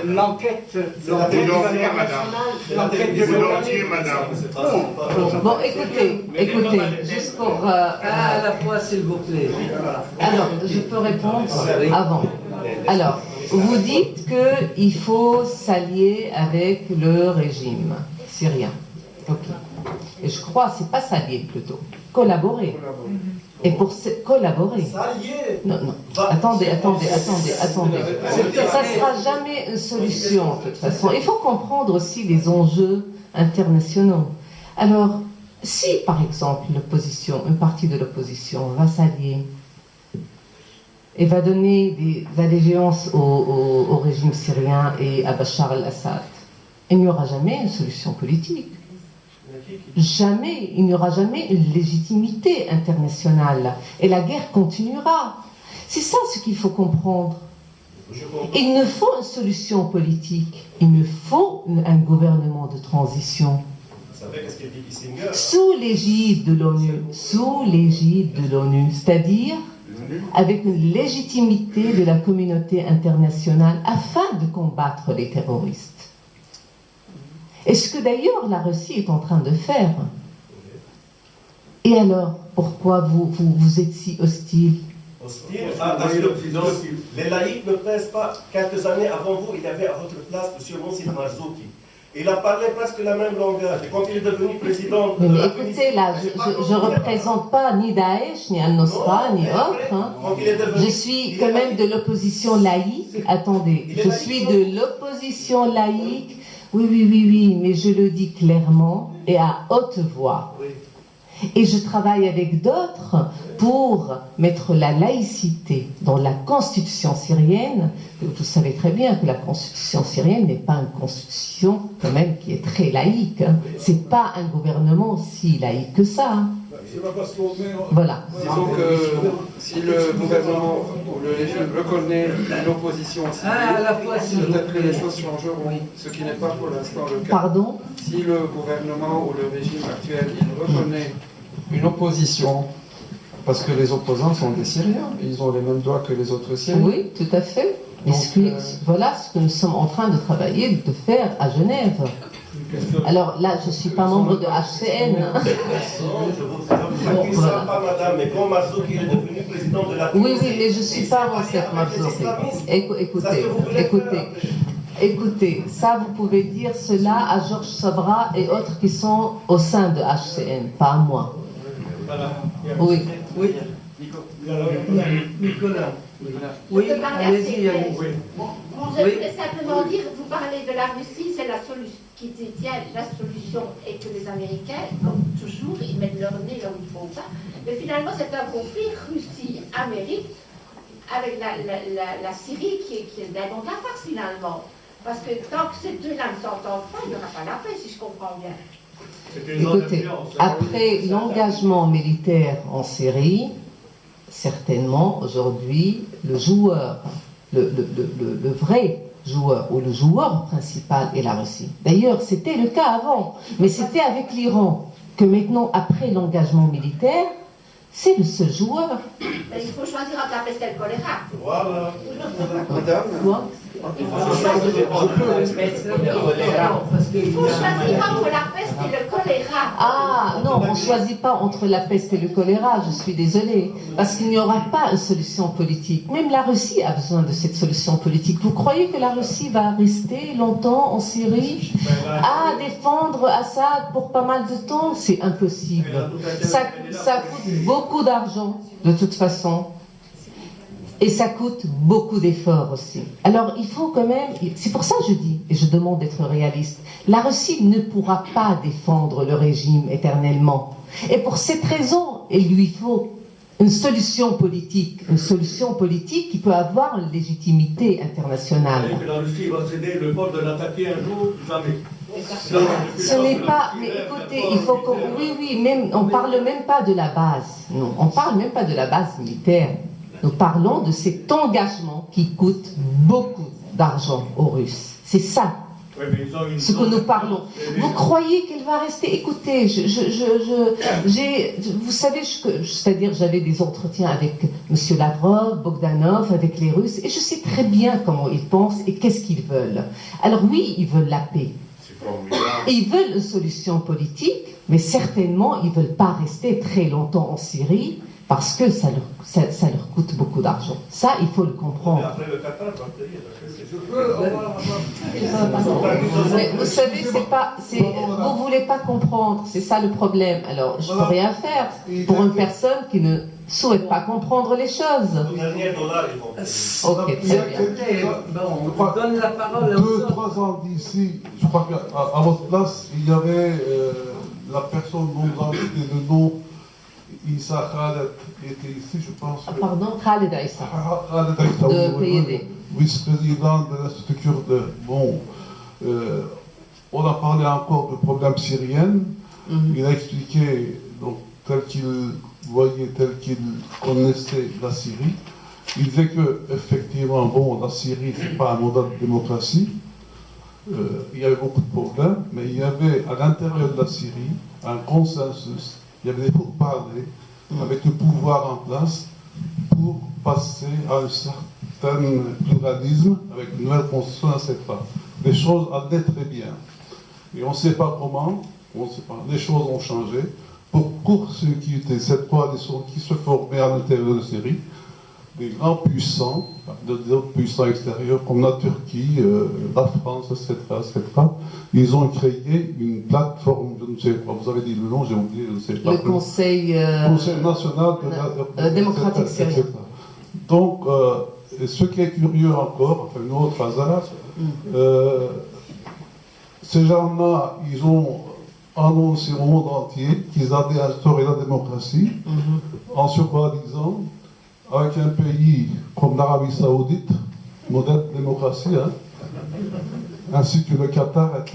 L'enquête vous l'entier, madame. Bon, écoutez, juste pour... À la fois, s'il vous plaît. Alors, je peux répondre avant. Alors, vous dites qu'il faut s'allier avec le régime syrien. Ok. Et je crois, c'est pas s'allier plutôt, collaborer. Et pour collaborer. S'allier. Non. Attendez. Ça sera jamais une solution, de toute façon. Il faut comprendre aussi les enjeux internationaux. Alors, si, par exemple, une partie de l'opposition va s'allier et va donner des allégeances au régime syrien et à Bachar al-Assad, il n'y aura jamais une solution politique. Il n'y aura jamais une légitimité internationale. Et la guerre continuera. C'est ça ce qu'il faut comprendre. Il ne faut une solution politique. Il me faut un gouvernement de transition. Vous savez qu'est-ce qu'il dit Kissinger? Sous l'égide de l'ONU. C'est-à-dire avec une légitimité de la communauté internationale afin de combattre les terroristes. Et ce que d'ailleurs la Russie est en train de faire. Et alors, pourquoi vous êtes si hostile? Les laïcs ne pèsent pas. Quelques années avant vous, il y avait à votre place M. Monsir Marzouki. Il a parlé presque le même langage. Et quand il est devenu président de la Tunisie... Écoutez, là, je ne représente pas ni Daesh, ni Al-Nosra, ni autre. Hein. Je suis quand même de l'opposition laïque. Attendez, je suis de l'opposition laïque. Oui, mais je le dis clairement et à haute voix. Et je travaille avec d'autres pour mettre la laïcité dans la constitution syrienne. Vous savez très bien que la constitution syrienne n'est pas une constitution quand même qui est très laïque. Hein. C'est pas un gouvernement si laïque que ça. Hein. Voilà. Disons que si le gouvernement ou le régime reconnaît l'opposition civile, peut-être que les choses changeront, ce qui n'est pas pour l'instant le cas. Pardon ? Si le gouvernement ou le régime actuel reconnaît une opposition, parce que les opposants sont des Syriens, ils ont les mêmes droits que les autres Syriens. Oui, tout à fait. Voilà ce que nous sommes en train de travailler, de faire à Genève. Alors là, je ne suis pas membre de HCN. Non, je vous pas, madame, mais quand Marzouki est devenu président de la Tunisie... Oui, mais je ne suis pas dans cette Marzouki. Écoutez, ça vous pouvez dire cela à Georges Sobra et autres qui sont au sein de HCN, pas à moi. Oui. Nicolas. Oui, allez-y. Oui. Je voulais simplement dire, vous parlez de la Russie, c'est la solution qui détient la solution et que les Américains, comme toujours, ils mettent leur nez là où il ne faut pas. Mais finalement, c'est un conflit Russie-Amérique avec la Syrie qui est d'un bon affaire finalement. Parce que tant que ces deux-là ne s'entendent pas, il n'y aura pas la paix, si je comprends bien. Écoutez, après l'engagement militaire en Syrie, certainement aujourd'hui, le joueur, le vrai joueur ou le joueur principal est la Russie. D'ailleurs, c'était le cas avant, mais c'était avec l'Iran que maintenant, après l'engagement militaire, c'est le seul joueur. Mais il faut choisir entre la peste et le choléra. Voilà. Madame, Il faut choisir entre la peste et le choléra. Ah, non, on ne choisit pas entre la peste et le choléra, je suis désolée, parce qu'il n'y aura pas une solution politique. Même la Russie a besoin de cette solution politique. Vous croyez que la Russie va rester longtemps en Syrie à défendre Assad pour pas mal de temps? C'est impossible. Ça coûte beaucoup d'argent, de toute façon. Et ça coûte beaucoup d'efforts aussi. Alors il faut quand même, c'est pour ça que je dis, et je demande d'être réaliste, la Russie ne pourra pas défendre le régime éternellement. Et pour cette raison, il lui faut une solution politique qui peut avoir une légitimité internationale. Et que la Russie va céder le port de l'attaquer un jour, jamais. Ce n'est pas, mais écoutez, il faut qu'on, oui, même, on parle même pas de la base, non, on parle même pas de la base militaire. Nous parlons de cet engagement qui coûte beaucoup d'argent aux Russes. C'est ça. Oui, mais ils ont une ce que nous parlons. Vous croyez qu'elle va rester? Écoutez, vous savez, c'est-à-dire j'avais des entretiens avec M. Lavrov, Bogdanov, avec les Russes, et je sais très bien comment ils pensent et qu'est-ce qu'ils veulent. Alors oui, ils veulent la paix. Et ils veulent une solution politique, mais certainement, ils ne veulent pas rester très longtemps en Syrie, parce que ça leur coûte beaucoup d'argent. Ça, il faut le comprendre. Après le Qatar, mais vous savez, vous voulez pas comprendre, c'est ça le problème. Alors, je peux rien faire pour une personne qui ne souhaite pas comprendre les choses. Ok, très bien. On donne la parole aux autres. 2-3 ans d'ici, je crois qu'à votre place, il y avait la personne dont vous avez cité le nom, Issa Khaled, était ici, je pense. Pardon, Khaled Issa. Khaled Issa, de PID. Vice-président de la structure de... Bon, on a parlé encore du problème syrien. Il a expliqué, donc, tel qu'il voyait, tel qu'il connaissait la Syrie. Il disait que, effectivement, bon, la Syrie, c'est pas un modèle de démocratie. Il y avait beaucoup de problèmes, mais il y avait à l'intérieur de la Syrie un consensus. Il y avait des pourparlers avec le pouvoir en place pour passer à un certain pluralisme avec une nouvelle constitution, etc. Les choses allaient très bien. Et on ne sait pas comment, les choses ont changé. Pour court-circuiter cette coalition qui se formait à l'intérieur de la Syrie, des grands puissants, d'autres puissants extérieurs comme la Turquie, la France, etc., ils ont créé une plateforme, je ne sais pas, vous avez dit le nom, j'ai oublié, je ne sais pas. Le Conseil national démocratique syrien. Donc, ce qui est curieux encore, enfin, un autre hasard, ces gens-là, ils ont annoncé au monde entier qu'ils allaient instaurer la démocratie en se coalisant avec un pays comme l'Arabie Saoudite, modèle de démocratie, ainsi que le Qatar, etc.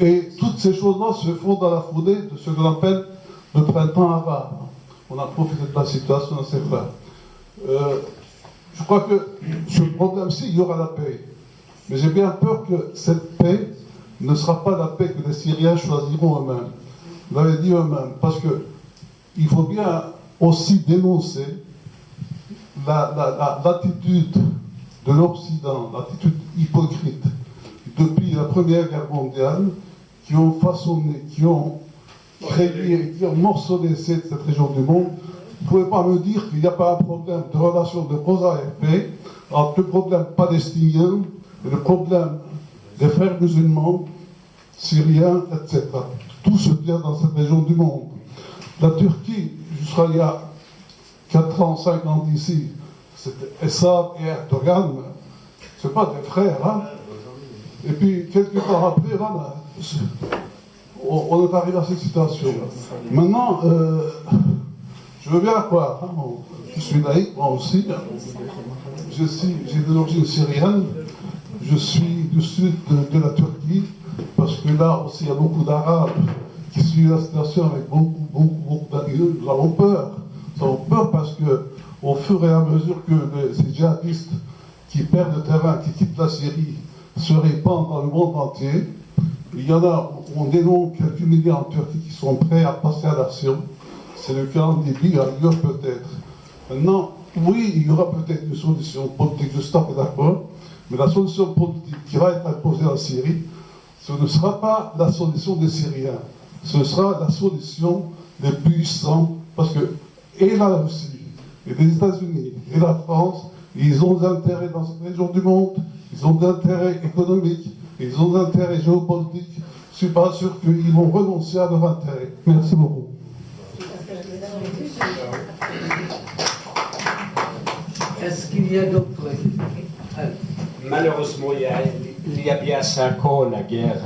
Et toutes ces choses-là se font dans la foulée de ce que l'on appelle le printemps arabe. On a profité de la situation, etc. Je crois que sur le problème-ci, il y aura la paix. Mais j'ai bien peur que cette paix ne sera pas la paix que les Syriens choisiront eux-mêmes. Vous l'avez dit eux-mêmes, parce qu'il faut bien aussi dénoncer l'attitude de l'Occident, l'attitude hypocrite depuis la Première Guerre mondiale, qui ont façonné, qui ont créé, qui ont morcelé cette région du monde. Vous ne pouvez pas me dire qu'il n'y a pas un problème de relation de cause à effet entre le problème palestinien et le problème des frères musulmans, syriens, etc. Tout se tient dans cette région du monde. La Turquie, jusqu'à il y a 4 ans, 5 ans d'ici, c'était Assad et Erdogan. Ce pas des frères, hein. Et puis, quelques temps après, voilà, on est arrivé à cette situation. Maintenant, je veux bien croire, hein, je suis laïque, moi aussi. J'ai de l'origine syrienne. Je suis du sud de la Turquie, parce que là aussi il y a beaucoup d'Arabes qui suivent la situation avec beaucoup d'inquiétude. Nous avons peur. Nous avons peur parce que, au fur et à mesure que ces djihadistes qui perdent le terrain, qui quittent la Syrie, se répandent dans le monde entier, il y en a, on dénombre quelques milliers en Turquie qui sont prêts à passer à l'action. C'est le cas en Libye, ailleurs peut-être. Maintenant, oui, il y aura peut-être une solution politique, je suis d'accord. Mais la solution politique qui va être imposée en Syrie, ce ne sera pas la solution des Syriens. Ce sera la solution des puissants, parce que et la Russie, et les États-Unis, et la France, ils ont des intérêts dans cette région du monde, ils ont des intérêts économiques, ils ont des intérêts géopolitiques je ne suis pas sûr qu'ils vont renoncer à leur intérêt. Merci beaucoup. Est-ce qu'il y a d'autres? Malheureusement, il y a bien 5 ans, la guerre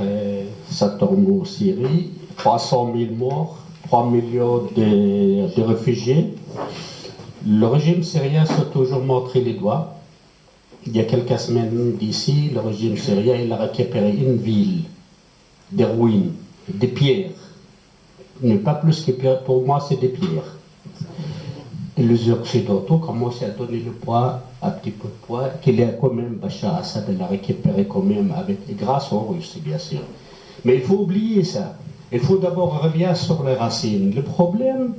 s'est tombée en Syrie. 300 000 morts, 3 millions de réfugiés. Le régime syrien s'est toujours montré les doigts. Il y a quelques semaines d'ici, le régime syrien il a récupéré une ville, des ruines, des pierres. Mais pas plus que pierres, pour moi c'est des pierres. Et les Occidentaux commencent à donner le poids, un petit peu de poids, qu'il est quand même, Bachar Assad l'a récupéré quand même, grâce aux Russes bien sûr. Mais il faut oublier ça. Il faut d'abord revenir sur les racines. Le problème,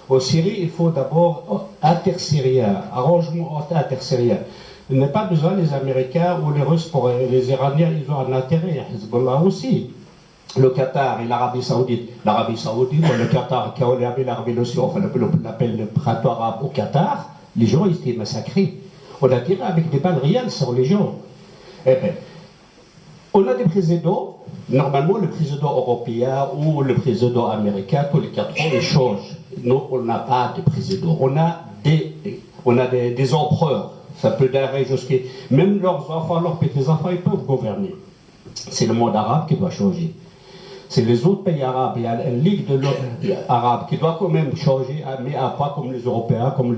en Syrie, il faut d'abord intersyrien, arrangement intersyrien. Il n'y a pas besoin des Américains ou les Russes pour les Iraniens, ils ont un intérêt. Hezbollah aussi. Le Qatar et l'Arabie Saoudite. L'Arabie Saoudite, le Qatar, qui a l'Arabie aussi, on l'appelle le printemps arabe au Qatar, les gens ils étaient massacrés. On a tiré avec des balles réelles sur les gens. Eh bien, on a des présidents, normalement le président européen ou le président américain, tous les 4 ans, ils changent. Nous, on n'a pas de président. On a des empereurs. Ça peut durer jusqu'à... Même leurs enfants, leurs petits-enfants, ils peuvent gouverner. C'est le monde arabe qui doit changer. C'est les autres pays arabes. Il y a une ligue arabe qui doit quand même changer, mais à pas comme les Européens, comme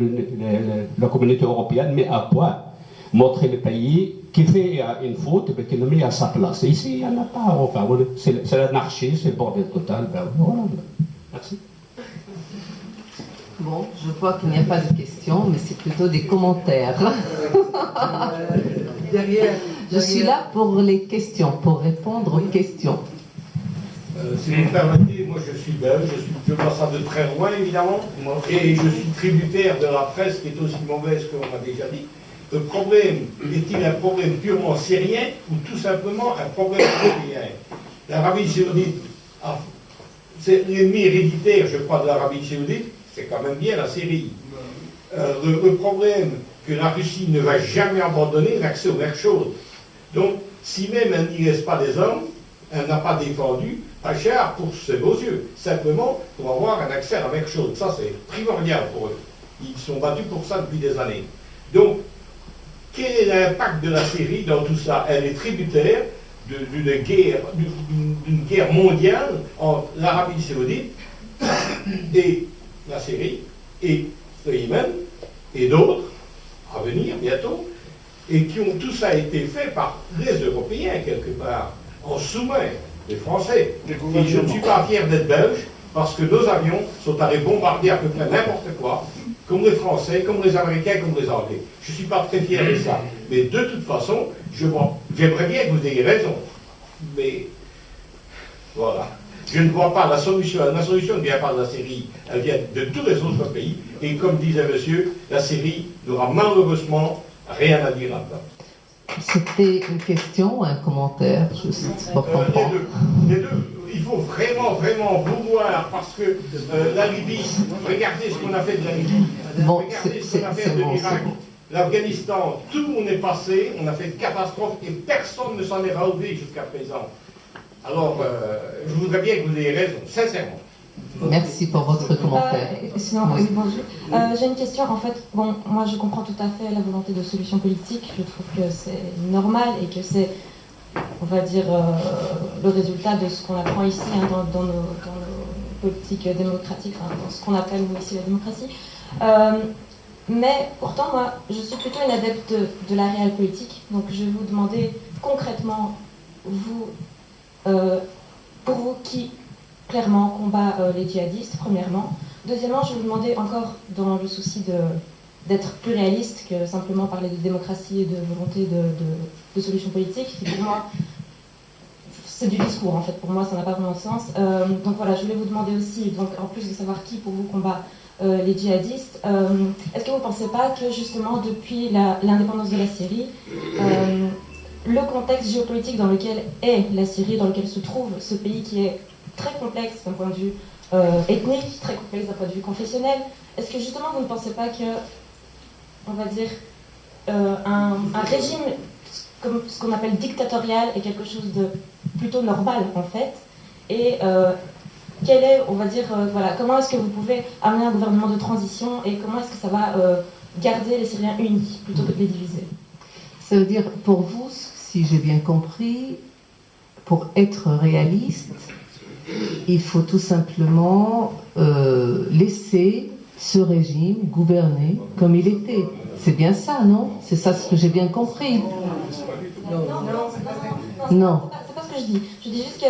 la communauté européenne, mais à quoi montrer le pays qui fait une faute et qui le met à sa place. Et ici, il n'y en a pas. Enfin, c'est l'anarchie, c'est le bordel total. Ben, voilà. Merci. Bon, je vois qu'il n'y a pas de questions, mais c'est plutôt des commentaires. Je suis là pour les questions, pour répondre aux questions. Si vous me permettez, moi je suis belge, je vois ça de très loin évidemment, et je suis tributaire de la presse qui est aussi mauvaise que l'on a déjà dit. Le problème est-il un problème purement syrien ou tout simplement un problème européen? L'Arabie Saoudite, c'est l'ennemi héréditaire, je crois, de l'Arabie Saoudite, c'est quand même bien la Syrie. Le problème que la Russie ne va jamais abandonner, l'accès aux mers chaudes. Donc, si même elle n'y laisse pas des hommes, elle n'a pas défendu Bachar pour ses beaux yeux, simplement pour avoir un accès à la mer chaude. Ça, c'est primordial pour eux. Ils sont battus pour ça depuis des années. Donc, quel est l'impact de la Syrie dans tout ça? Elle est tributaire d'une guerre mondiale entre l'Arabie Saoudite et la Syrie et le Yémen et d'autres à venir bientôt, et qui ont tout ça été fait par les Européens quelque part, en sous-main, les Français. Et je ne suis pas fier d'être belge, parce que nos avions sont allés bombarder à peu près n'importe quoi, comme les Français, comme les Américains, comme les Anglais. Je ne suis pas très fier de ça. Mais de toute façon, j'aimerais bien que vous ayez raison. Mais voilà. Je ne vois pas la solution. La solution ne vient pas de la Syrie, elle vient de tous les autres pays. Et comme disait monsieur, la Syrie n'aura malheureusement rien à dire là-dedans. C'était une question ou un commentaire, juste pour comprendre. Les deux. Il faut vraiment, vraiment vouloir, parce que la Libye, regardez ce qu'on a fait de la Libye, regardez ce qu'on a fait de l'Irak, l'Afghanistan, tout on est passé, on a fait une catastrophe et personne ne s'en est relevé jusqu'à présent. Alors, je voudrais bien que vous ayez raison, sincèrement. Merci pour votre commentaire. Sinon, oui, bonjour. J'ai une question. En fait, bon, moi je comprends tout à fait la volonté de solution politique. Je trouve que c'est normal et que c'est, on va dire, le résultat de ce qu'on apprend ici dans nos politiques démocratiques, enfin, dans ce qu'on appelle nous ici la démocratie. Mais pourtant, moi, je suis plutôt une adepte de la réelle politique. Donc je vais vous demander concrètement, vous, pour vous, qui clairement combat les djihadistes, premièrement. Deuxièmement, je vais vous demander encore, dans le souci d'être plus réaliste que simplement parler de démocratie et de volonté de solution politique, qui pour moi, c'est du discours en fait, pour moi ça n'a pas vraiment de sens. Donc voilà, je voulais vous demander aussi, donc, en plus de savoir qui pour vous combat les djihadistes, est-ce que vous ne pensez pas que justement depuis l'indépendance de la Syrie, le contexte géopolitique dans lequel est la Syrie, dans lequel se trouve ce pays qui est très complexe d'un point de vue ethnique, très complexe d'un point de vue confessionnel, est-ce que justement vous ne pensez pas que, on va dire, un régime comme ce qu'on appelle dictatorial est quelque chose de plutôt normal en fait, Et quel est, on va dire, voilà, comment est-ce que vous pouvez amener un gouvernement de transition et comment est-ce que ça va garder les Syriens unis plutôt que de les diviser? Ça veut dire, pour vous, si j'ai bien compris, pour être réaliste, il faut tout simplement laisser ce régime gouverner comme il était. C'est bien ça, non? C'est ça ce que j'ai bien compris. Non. C'est pas ce que je dis. Je dis juste que,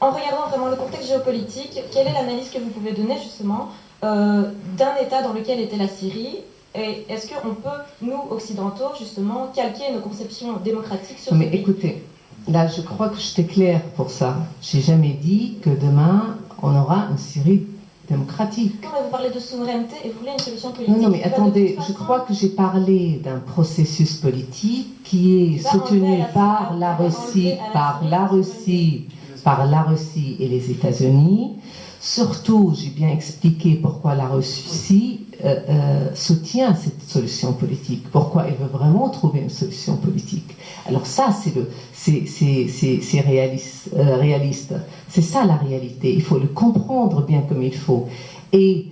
en regardant vraiment le contexte géopolitique, quelle est l'analyse que vous pouvez donner justement d'un État dans lequel était la Syrie? Et est-ce qu'on peut, nous, occidentaux, justement, calquer nos conceptions démocratiques sur ce pays? Écoutez, là, je crois que j'étais claire pour ça. J'ai jamais dit que demain, on aura une Syrie démocratique. Non, mais vous parlez de souveraineté et vous voulez une solution politique. Non, mais attendez, je crois que j'ai parlé d'un processus politique qui est soutenu par la Russie, par la Russie et les États-Unis. Surtout, j'ai bien expliqué pourquoi la Russie soutient cette solution politique, pourquoi elle veut vraiment trouver une solution politique. Alors ça, c'est réaliste. C'est ça la réalité. Il faut le comprendre bien comme il faut. Et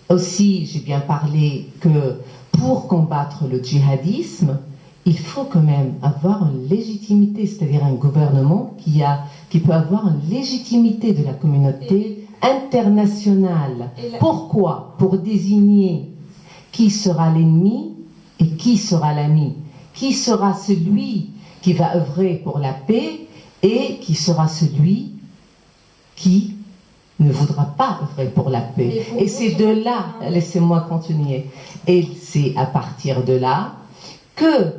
aussi, j'ai bien parlé que pour combattre le djihadisme, il faut quand même avoir une légitimité, c'est-à-dire un gouvernement qui peut avoir une légitimité de la communauté internationale. Pourquoi? Pour désigner qui sera l'ennemi et qui sera l'ami. Qui sera celui qui va œuvrer pour la paix et qui sera celui qui ne voudra pas œuvrer pour la paix. Et c'est de là, laissez-moi continuer, et c'est à partir de là que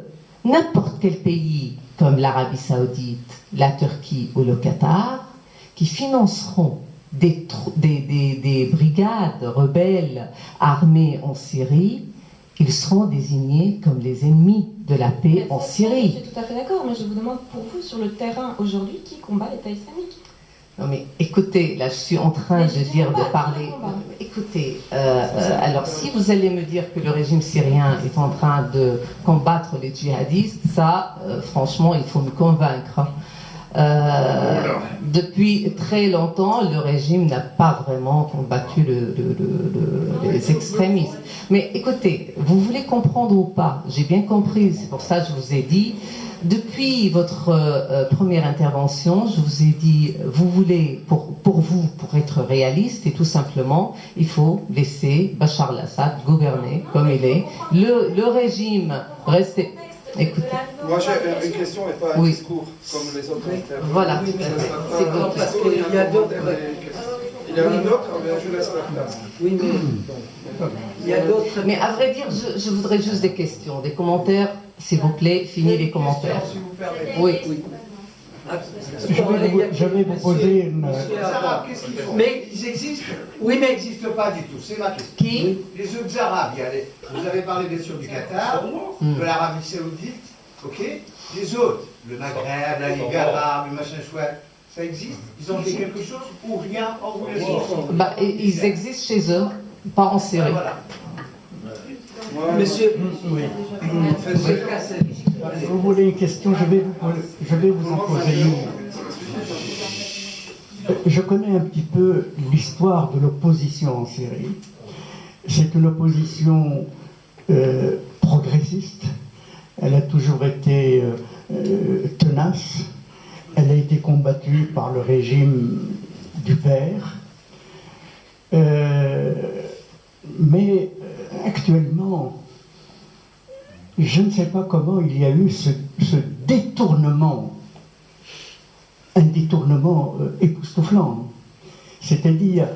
n'importe quel pays comme l'Arabie Saoudite, la Turquie ou le Qatar, qui financeront des brigades rebelles armées en Syrie, ils seront désignés comme les ennemis de la paix en Syrie. Je suis tout à fait d'accord, mais je vous demande pour vous, sur le terrain aujourd'hui, qui combat l'État islamique? Non mais écoutez, là je suis en train de parler. Écoutez, alors si vous allez me dire que le régime syrien est en train de combattre les djihadistes, ça, franchement, il faut me convaincre. Depuis très longtemps, le régime n'a pas vraiment combattu les extrémistes. Mais écoutez, vous voulez comprendre ou pas? J'ai bien compris, c'est pour ça que je vous ai dit. Depuis votre première intervention, je vous ai dit, vous voulez, pour être réaliste, et tout simplement, il faut laisser Bachar al-Assad gouverner comme il est. Le régime rester. Écoutez. Moi j'ai une question et pas un discours comme les autres. Voilà. C'est bon, parce qu'il y a d'autres. Il y a une autre, mais je laisse la place. Oui, mais il y a d'autres. Mais à vrai dire, je voudrais juste des questions, des commentaires. S'il vous plaît, finis les commentaires. Oui. Je vais vous poser une... Mais ils existent? Oui, mais ils n'existent pas du tout. C'est ma question. Qui? Les autres Arabes. Vous avez parlé bien sûr du Qatar, de l'Arabie Saoudite, ok? Les autres, le Maghreb, la Ligue arabe, le machin chouette, ça existe? Ils ont fait quelque chose ou rien en vous? Ils existent chez eux, pas en Syrie. Voilà. Monsieur, Vous voulez une question? Je vais vous en poser une. Je connais un petit peu l'histoire de l'opposition en Syrie. C'est une opposition progressiste. Elle a toujours été tenace. Elle a été combattue par le régime du père. Mais actuellement, je ne sais pas comment il y a eu ce détournement, un détournement époustouflant. C'est-à-dire,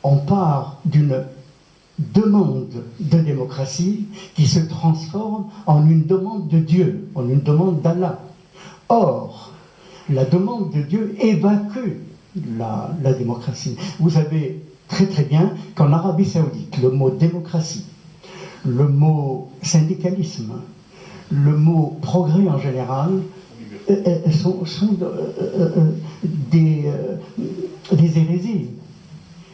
on part d'une demande de démocratie qui se transforme en une demande de Dieu, en une demande d'Allah. Or, la demande de Dieu évacue la démocratie. Vous savez très très bien qu'en Arabie Saoudite, le mot démocratie, le mot syndicalisme, le mot progrès en général sont des hérésies.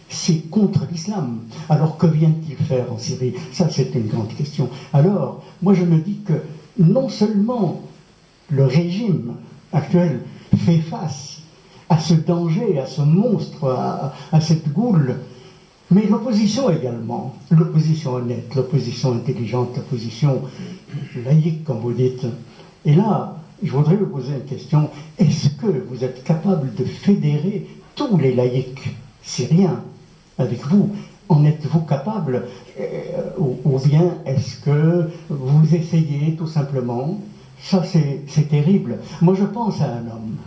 C'est contre l'islam. Alors que vient-il faire en Syrie? Ça, c'est une grande question. Alors, moi je me dis que non seulement le régime actuel fait face à ce danger, à ce monstre, à cette goule. Mais l'opposition également, l'opposition honnête, l'opposition intelligente, l'opposition laïque, comme vous dites. Et là, je voudrais vous poser une question. Est-ce que vous êtes capable de fédérer tous les laïcs syriens avec vous? En êtes-vous capable? Ou bien est-ce que vous essayez tout simplement? Ça, c'est terrible. Moi, je pense à un homme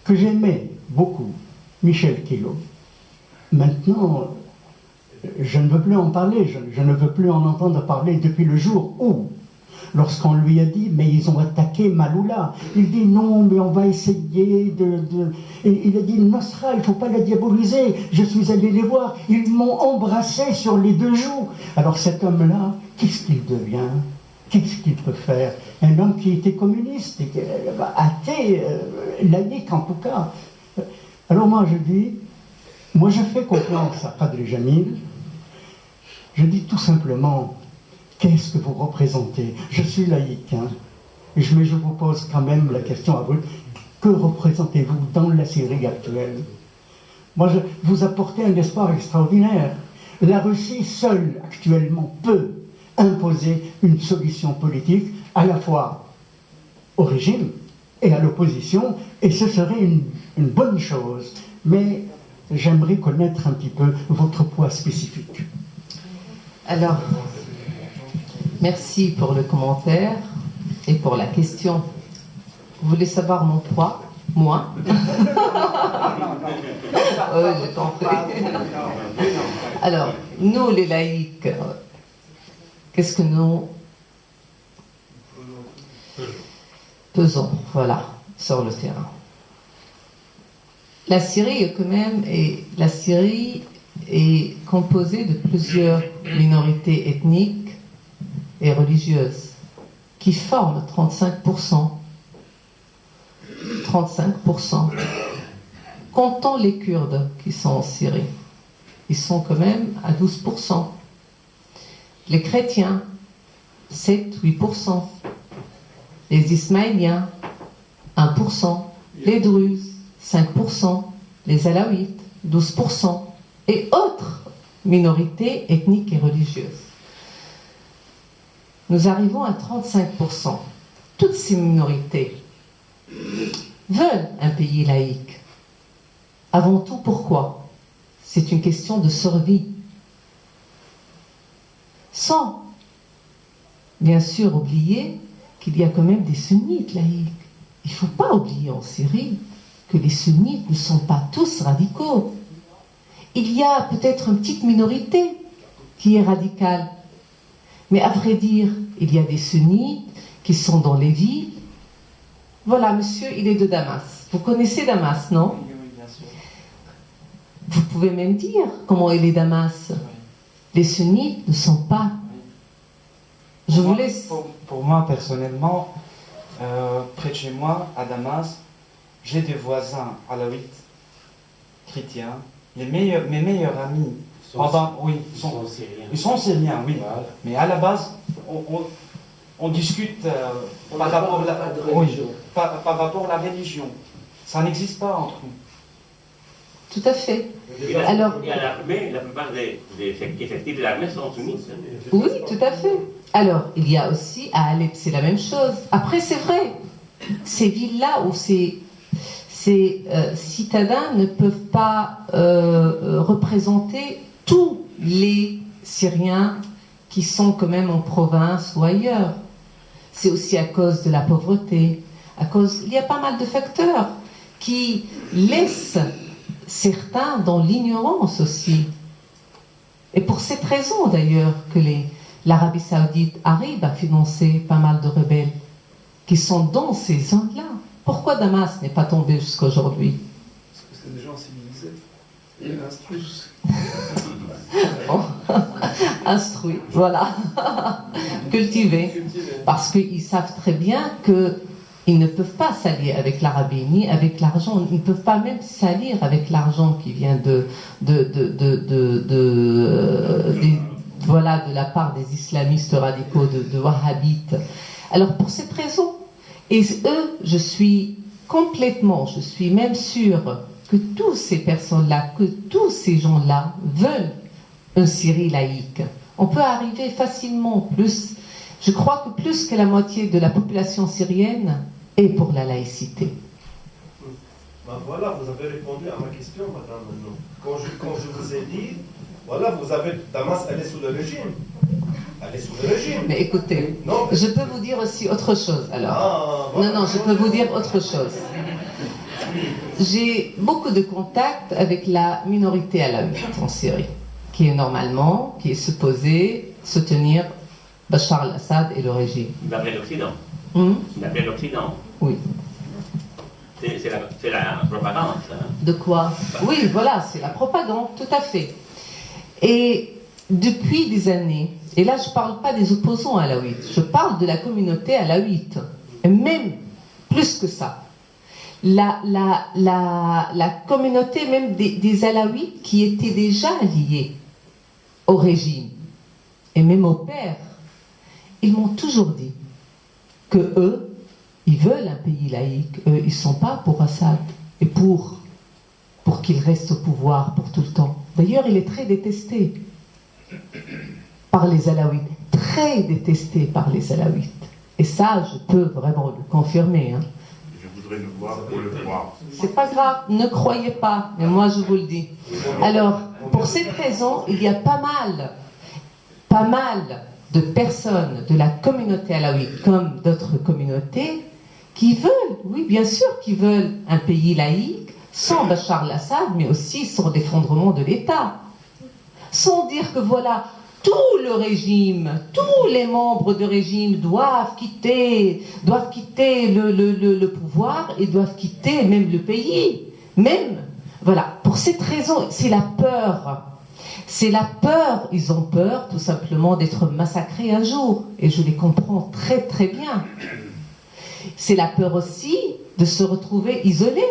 que j'aimais beaucoup, Michel Kilo. Maintenant, je ne veux plus en parler, je ne veux plus en entendre parler depuis le jour où, lorsqu'on lui a dit, mais ils ont attaqué Maloula, il dit non, mais on va essayer de... Et il a dit, Nosra, il ne faut pas la diaboliser, je suis allé les voir, ils m'ont embrassé sur les 2 joues. Alors cet homme-là, qu'est-ce qu'il devient? Qu'est-ce qu'il peut faire? Un homme qui était communiste, athée, laïque en tout cas. Alors moi je dis, moi je fais confiance à Padre Jamil, je dis tout simplement, qu'est-ce que vous représentez? Je suis laïque, hein, mais je vous pose quand même la question à vous, que représentez-vous dans la Syrie actuelle? Moi vous apportez un espoir extraordinaire. La Russie seule actuellement peut imposer une solution politique à la fois au régime et à l'opposition, et ce serait une bonne chose. Mais j'aimerais connaître un petit peu votre poids spécifique. Alors, merci pour le commentaire et pour la question. Vous voulez savoir mon poids? Moi? Oui, j'ai compris. Alors, nous les laïcs, qu'est-ce que nous pesons, voilà, sur le terrain? La Syrie est composée de plusieurs minorités ethniques et religieuses qui forment 35%. 35%. Comptons les Kurdes qui sont en Syrie. Ils sont quand même à 12%. Les chrétiens, 7-8%. Les ismaéliens, 1%. Les druzes, 5%. Les alaouites, 12%. Et autres minorités ethniques et religieuses. Nous arrivons à 35%. Toutes ces minorités veulent un pays laïque. Avant tout, pourquoi? C'est une question de survie. Sans, bien sûr, oublier qu'il y a quand même des sunnites laïques. Il ne faut pas oublier en Syrie que les sunnites ne sont pas tous radicaux. Il y a peut-être une petite minorité qui est radicale. Mais à vrai dire, il y a des sunnites qui sont dans les villes. Voilà, monsieur, il est de Damas. Vous connaissez Damas, non? Oui, bien sûr. Vous pouvez même dire comment il est Damas. Oui. Les sunnites ne sont pas. Oui. Je vous laisse. Pour moi, personnellement, près de chez moi, à Damas, j'ai des voisins alaouites, chrétiens. Mes meilleurs amis, ils sont syriens, oui. Voilà. Mais à la base, on discute par rapport à la religion. Ça n'existe pas entre nous. Tout à fait. Alors, l'armée, la plupart des effectifs de l'armée sont sunnites. Oui, tout à fait. Alors, il y a aussi à Alep, c'est la même chose. Après, c'est vrai, ces villes-là où ces citadins ne peuvent pas représenter tous les Syriens qui sont quand même en province ou ailleurs. C'est aussi à cause de la pauvreté, il y a pas mal de facteurs qui laissent certains dans l'ignorance aussi. Et pour cette raison d'ailleurs que l'Arabie Saoudite arrive à financer pas mal de rebelles qui sont dans ces zones-là. Pourquoi Damas n'est pas tombé jusqu'à aujourd'hui? Parce que c'est des gens civilisés et instruits. Instruits, voilà. Cultivés. Parce qu'ils savent très bien qu'ils ne peuvent pas s'allier avec l'Arabie, ni avec l'argent. Ils ne peuvent pas même s'allier avec l'argent qui vient de la part des islamistes radicaux, de wahhabites. Alors pour cette raison, et eux, je suis complètement, je suis même sûre que toutes ces personnes-là, que tous ces gens-là veulent une Syrie laïque. On peut arriver facilement plus, je crois que plus que la moitié de la population syrienne est pour la laïcité. Ben voilà, vous avez répondu à ma question, madame. Quand je vous ai dit, voilà, vous avez, Damas, elle est sous le régime. Elle est sous le régime. Mais écoutez, non, mais... je peux vous dire aussi autre chose, alors. Ah, voilà. Non, je peux vous dire autre chose. J'ai beaucoup de contacts avec la minorité alawite en Syrie, qui est supposée soutenir Bachar al-Assad et le régime. D'après l'Occident. D'après l'Occident. Oui. C'est la propagande, ça. De quoi? Oui, voilà, c'est la propagande, tout à fait. Et depuis des années, et là je ne parle pas des opposants alaouites, je parle de la communauté alaouite, et même plus que ça. La communauté même des alaouites qui étaient déjà liés au régime, et même au père, ils m'ont toujours dit que eux, ils veulent un pays laïque, eux, ils ne sont pas pour Assad, et pour qu'il reste au pouvoir pour tout le temps. D'ailleurs, il est très détesté par les alaouites, très détesté par les alaouites. Et ça, je peux vraiment le confirmer. Hein. Je voudrais le voir pour le croire. C'est pas grave, ne croyez pas, mais moi je vous le dis. Alors, pour cette raison, il y a pas mal de personnes de la communauté alaouite, comme d'autres communautés, qui veulent, oui, bien sûr, qui veulent un pays laïque, sans Bachar al-Assad, mais aussi sans l'effondrement de l'État. Sans dire que voilà, tout le régime, tous les membres du régime doivent quitter le pouvoir et doivent quitter même le pays. Même, voilà, pour cette raison, c'est la peur. C'est la peur, ils ont peur tout simplement d'être massacrés un jour. Et je les comprends très très bien. C'est la peur aussi de se retrouver isolés.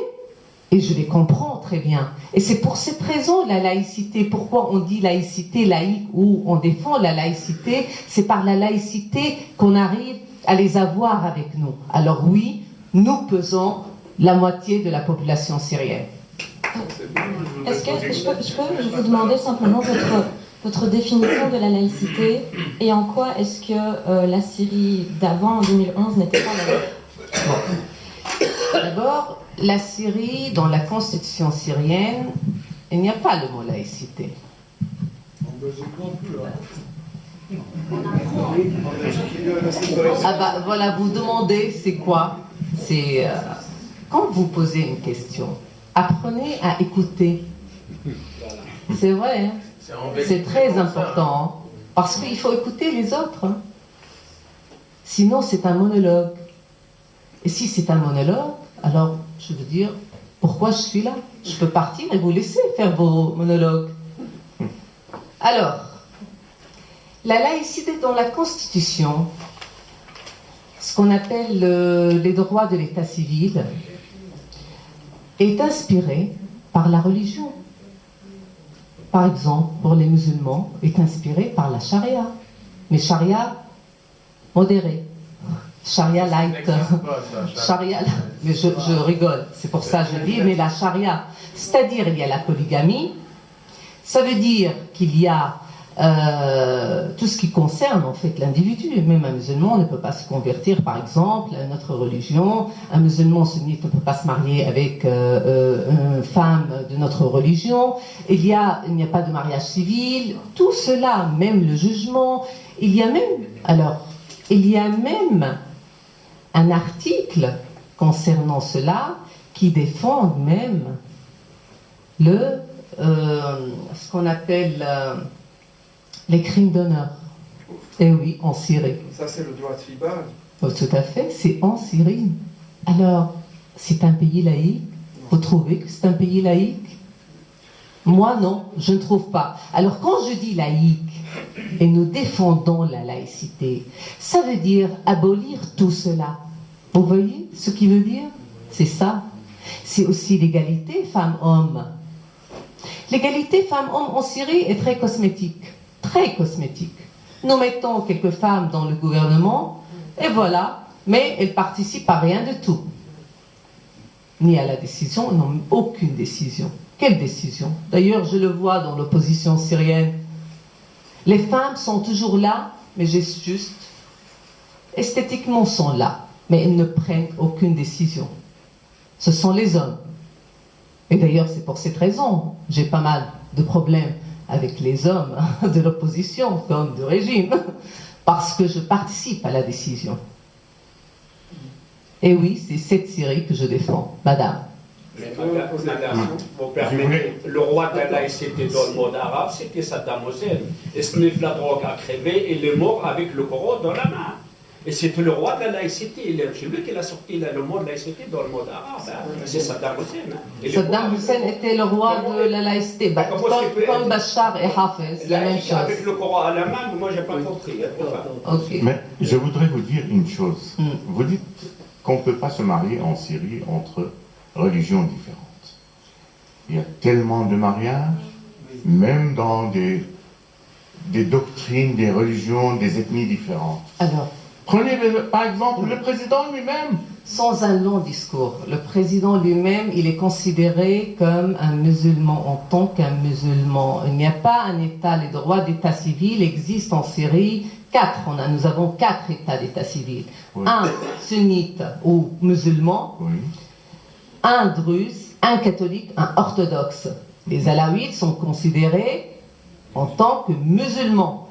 Et je les comprends très bien. Et c'est pour cette raison la laïcité. Pourquoi on dit laïcité laïque ou on défend la laïcité? C'est par la laïcité qu'on arrive à les avoir avec nous. Alors oui, nous pesons la moitié de la population syrienne. Est-ce que je peux vous demander simplement votre définition de la laïcité et en quoi est-ce que la Syrie d'avant, en 2011, n'était pas laïque? Bon. D'abord, la Syrie, dans la constitution syrienne, il n'y a pas le mot laïcité. Ah bah voilà, vous demandez c'est quoi? C'est quand vous posez une question, apprenez à écouter. C'est vrai, hein? C'est très important, hein? Parce qu'il faut écouter les autres. Hein? Sinon, c'est un monologue. Et si c'est un monologue, alors je veux dire, pourquoi je suis là? Je peux partir et vous laisser faire vos monologues. Alors, la laïcité dans la Constitution, ce qu'on appelle les droits de l'état civil, est inspirée par la religion. Par exemple, pour les musulmans, est inspirée par la charia. Mais charia modérée. Charia light. Charia, mais je rigole, c'est pour ça que je dis, mais la charia, c'est-à-dire il y a la polygamie, ça veut dire qu'il y a tout ce qui concerne en fait l'individu. Même un musulman ne peut pas se convertir, par exemple, à notre religion. Un musulman sunnite ne peut pas se marier avec une femme de notre religion. Il n'y a pas de mariage civil. Tout cela, même le jugement, il y a même un article concernant cela qui défend même ce qu'on appelle les crimes d'honneur. Et oui, en Syrie. Ça, c'est le droit tribal. Oh, tout à fait, c'est en Syrie. Alors, c'est un pays laïque? Vous trouvez que c'est un pays laïque? Moi, non, je ne trouve pas. Alors, quand je dis laïque, et nous défendons la laïcité, ça veut dire abolir tout cela. Vous voyez ce qui veut dire? C'est ça. C'est aussi l'égalité femmes-hommes. L'égalité femmes-hommes en Syrie est très cosmétique. Très cosmétique. Nous mettons quelques femmes dans le gouvernement, et voilà, mais elles participent à rien du tout. ni à la décision, n'ont aucune décision. Quelle décision? D'ailleurs, je le vois dans l'opposition syrienne. Les femmes sont toujours là, mais juste, esthétiquement sont là, mais elles ne prennent aucune décision. Ce sont les hommes. Et d'ailleurs, c'est pour cette raison, j'ai pas mal de problèmes avec les hommes de l'opposition, comme du régime, parce que je participe à la décision. Et oui, c'est cette Syrie que je défends, madame. Madame, vous permettez, le roi de la laïcité dans le monde arabe, c'était Saddam Hussein. Et Snif la drogue a crevé, il est mort avec le Coran dans la main. Et c'était le roi de la laïcité. C'est lui qui a sorti le mot de laïcité dans le monde arabe. Hein. C'est Saddam Hussein. Hein. Saddam Hussein était le roi de la laïcité. Comme Bachar et Hafez, la même chose. Avec le Coran à la main, moi, je n'ai pas compris. Okay. Mais je voudrais vous dire une chose. Vous dites qu'on ne peut pas se marier en Syrie entre religions différentes. Il y a tellement de mariages, même dans des doctrines, des religions, des ethnies différentes. Alors, prenez par exemple le président lui-même. Sans un long discours, le président lui-même, il est considéré comme un musulman en tant qu'un musulman. Il n'y a pas un État, les droits d'État civil existent en Syrie. Nous avons 4 États d'État civil. Oui. Un sunnite ou musulman, oui. Un druze, un catholique, un orthodoxe. Les alaouites sont considérés en tant que musulmans.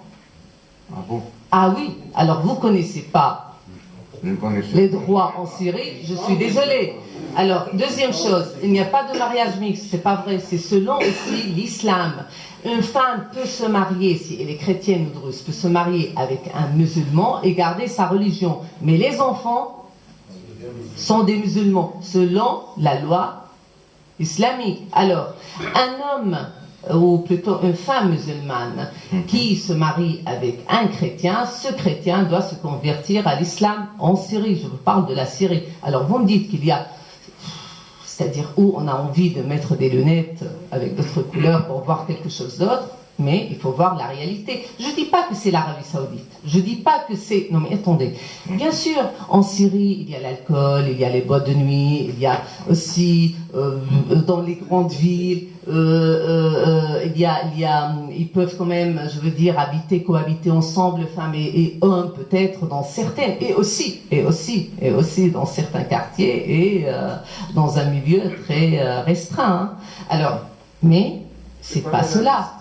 Ah bon? Ah oui, alors vous ne connaissez pas les droits en Syrie, je suis désolée. Alors, deuxième chose, il n'y a pas de mariage mixte, c'est pas vrai, c'est selon aussi l'islam. Une femme peut se marier, si elle est chrétienne ou druze, peut se marier avec un musulman et garder sa religion. Mais les enfants sont des musulmans, selon la loi islamique. Alors, un homme, ou plutôt une femme musulmane, qui se marie avec un chrétien, ce chrétien doit se convertir à l'islam en Syrie. Je vous parle de la Syrie. Alors, vous me dites qu'il y a... C'est-à-dire où on a envie de mettre des lunettes avec d'autres couleurs pour voir quelque chose d'autre, mais il faut voir la réalité. Je ne dis pas que c'est l'Arabie Saoudite. Je ne dis pas que c'est... Non mais attendez. Bien sûr, en Syrie, il y a l'alcool, il y a les boîtes de nuit, il y a aussi dans les grandes villes, ils peuvent quand même, je veux dire, cohabiter ensemble, femmes et hommes peut-être dans certaines, et aussi dans certains quartiers et dans un milieu très restreint. Hein. Alors, mais c'est pas cela.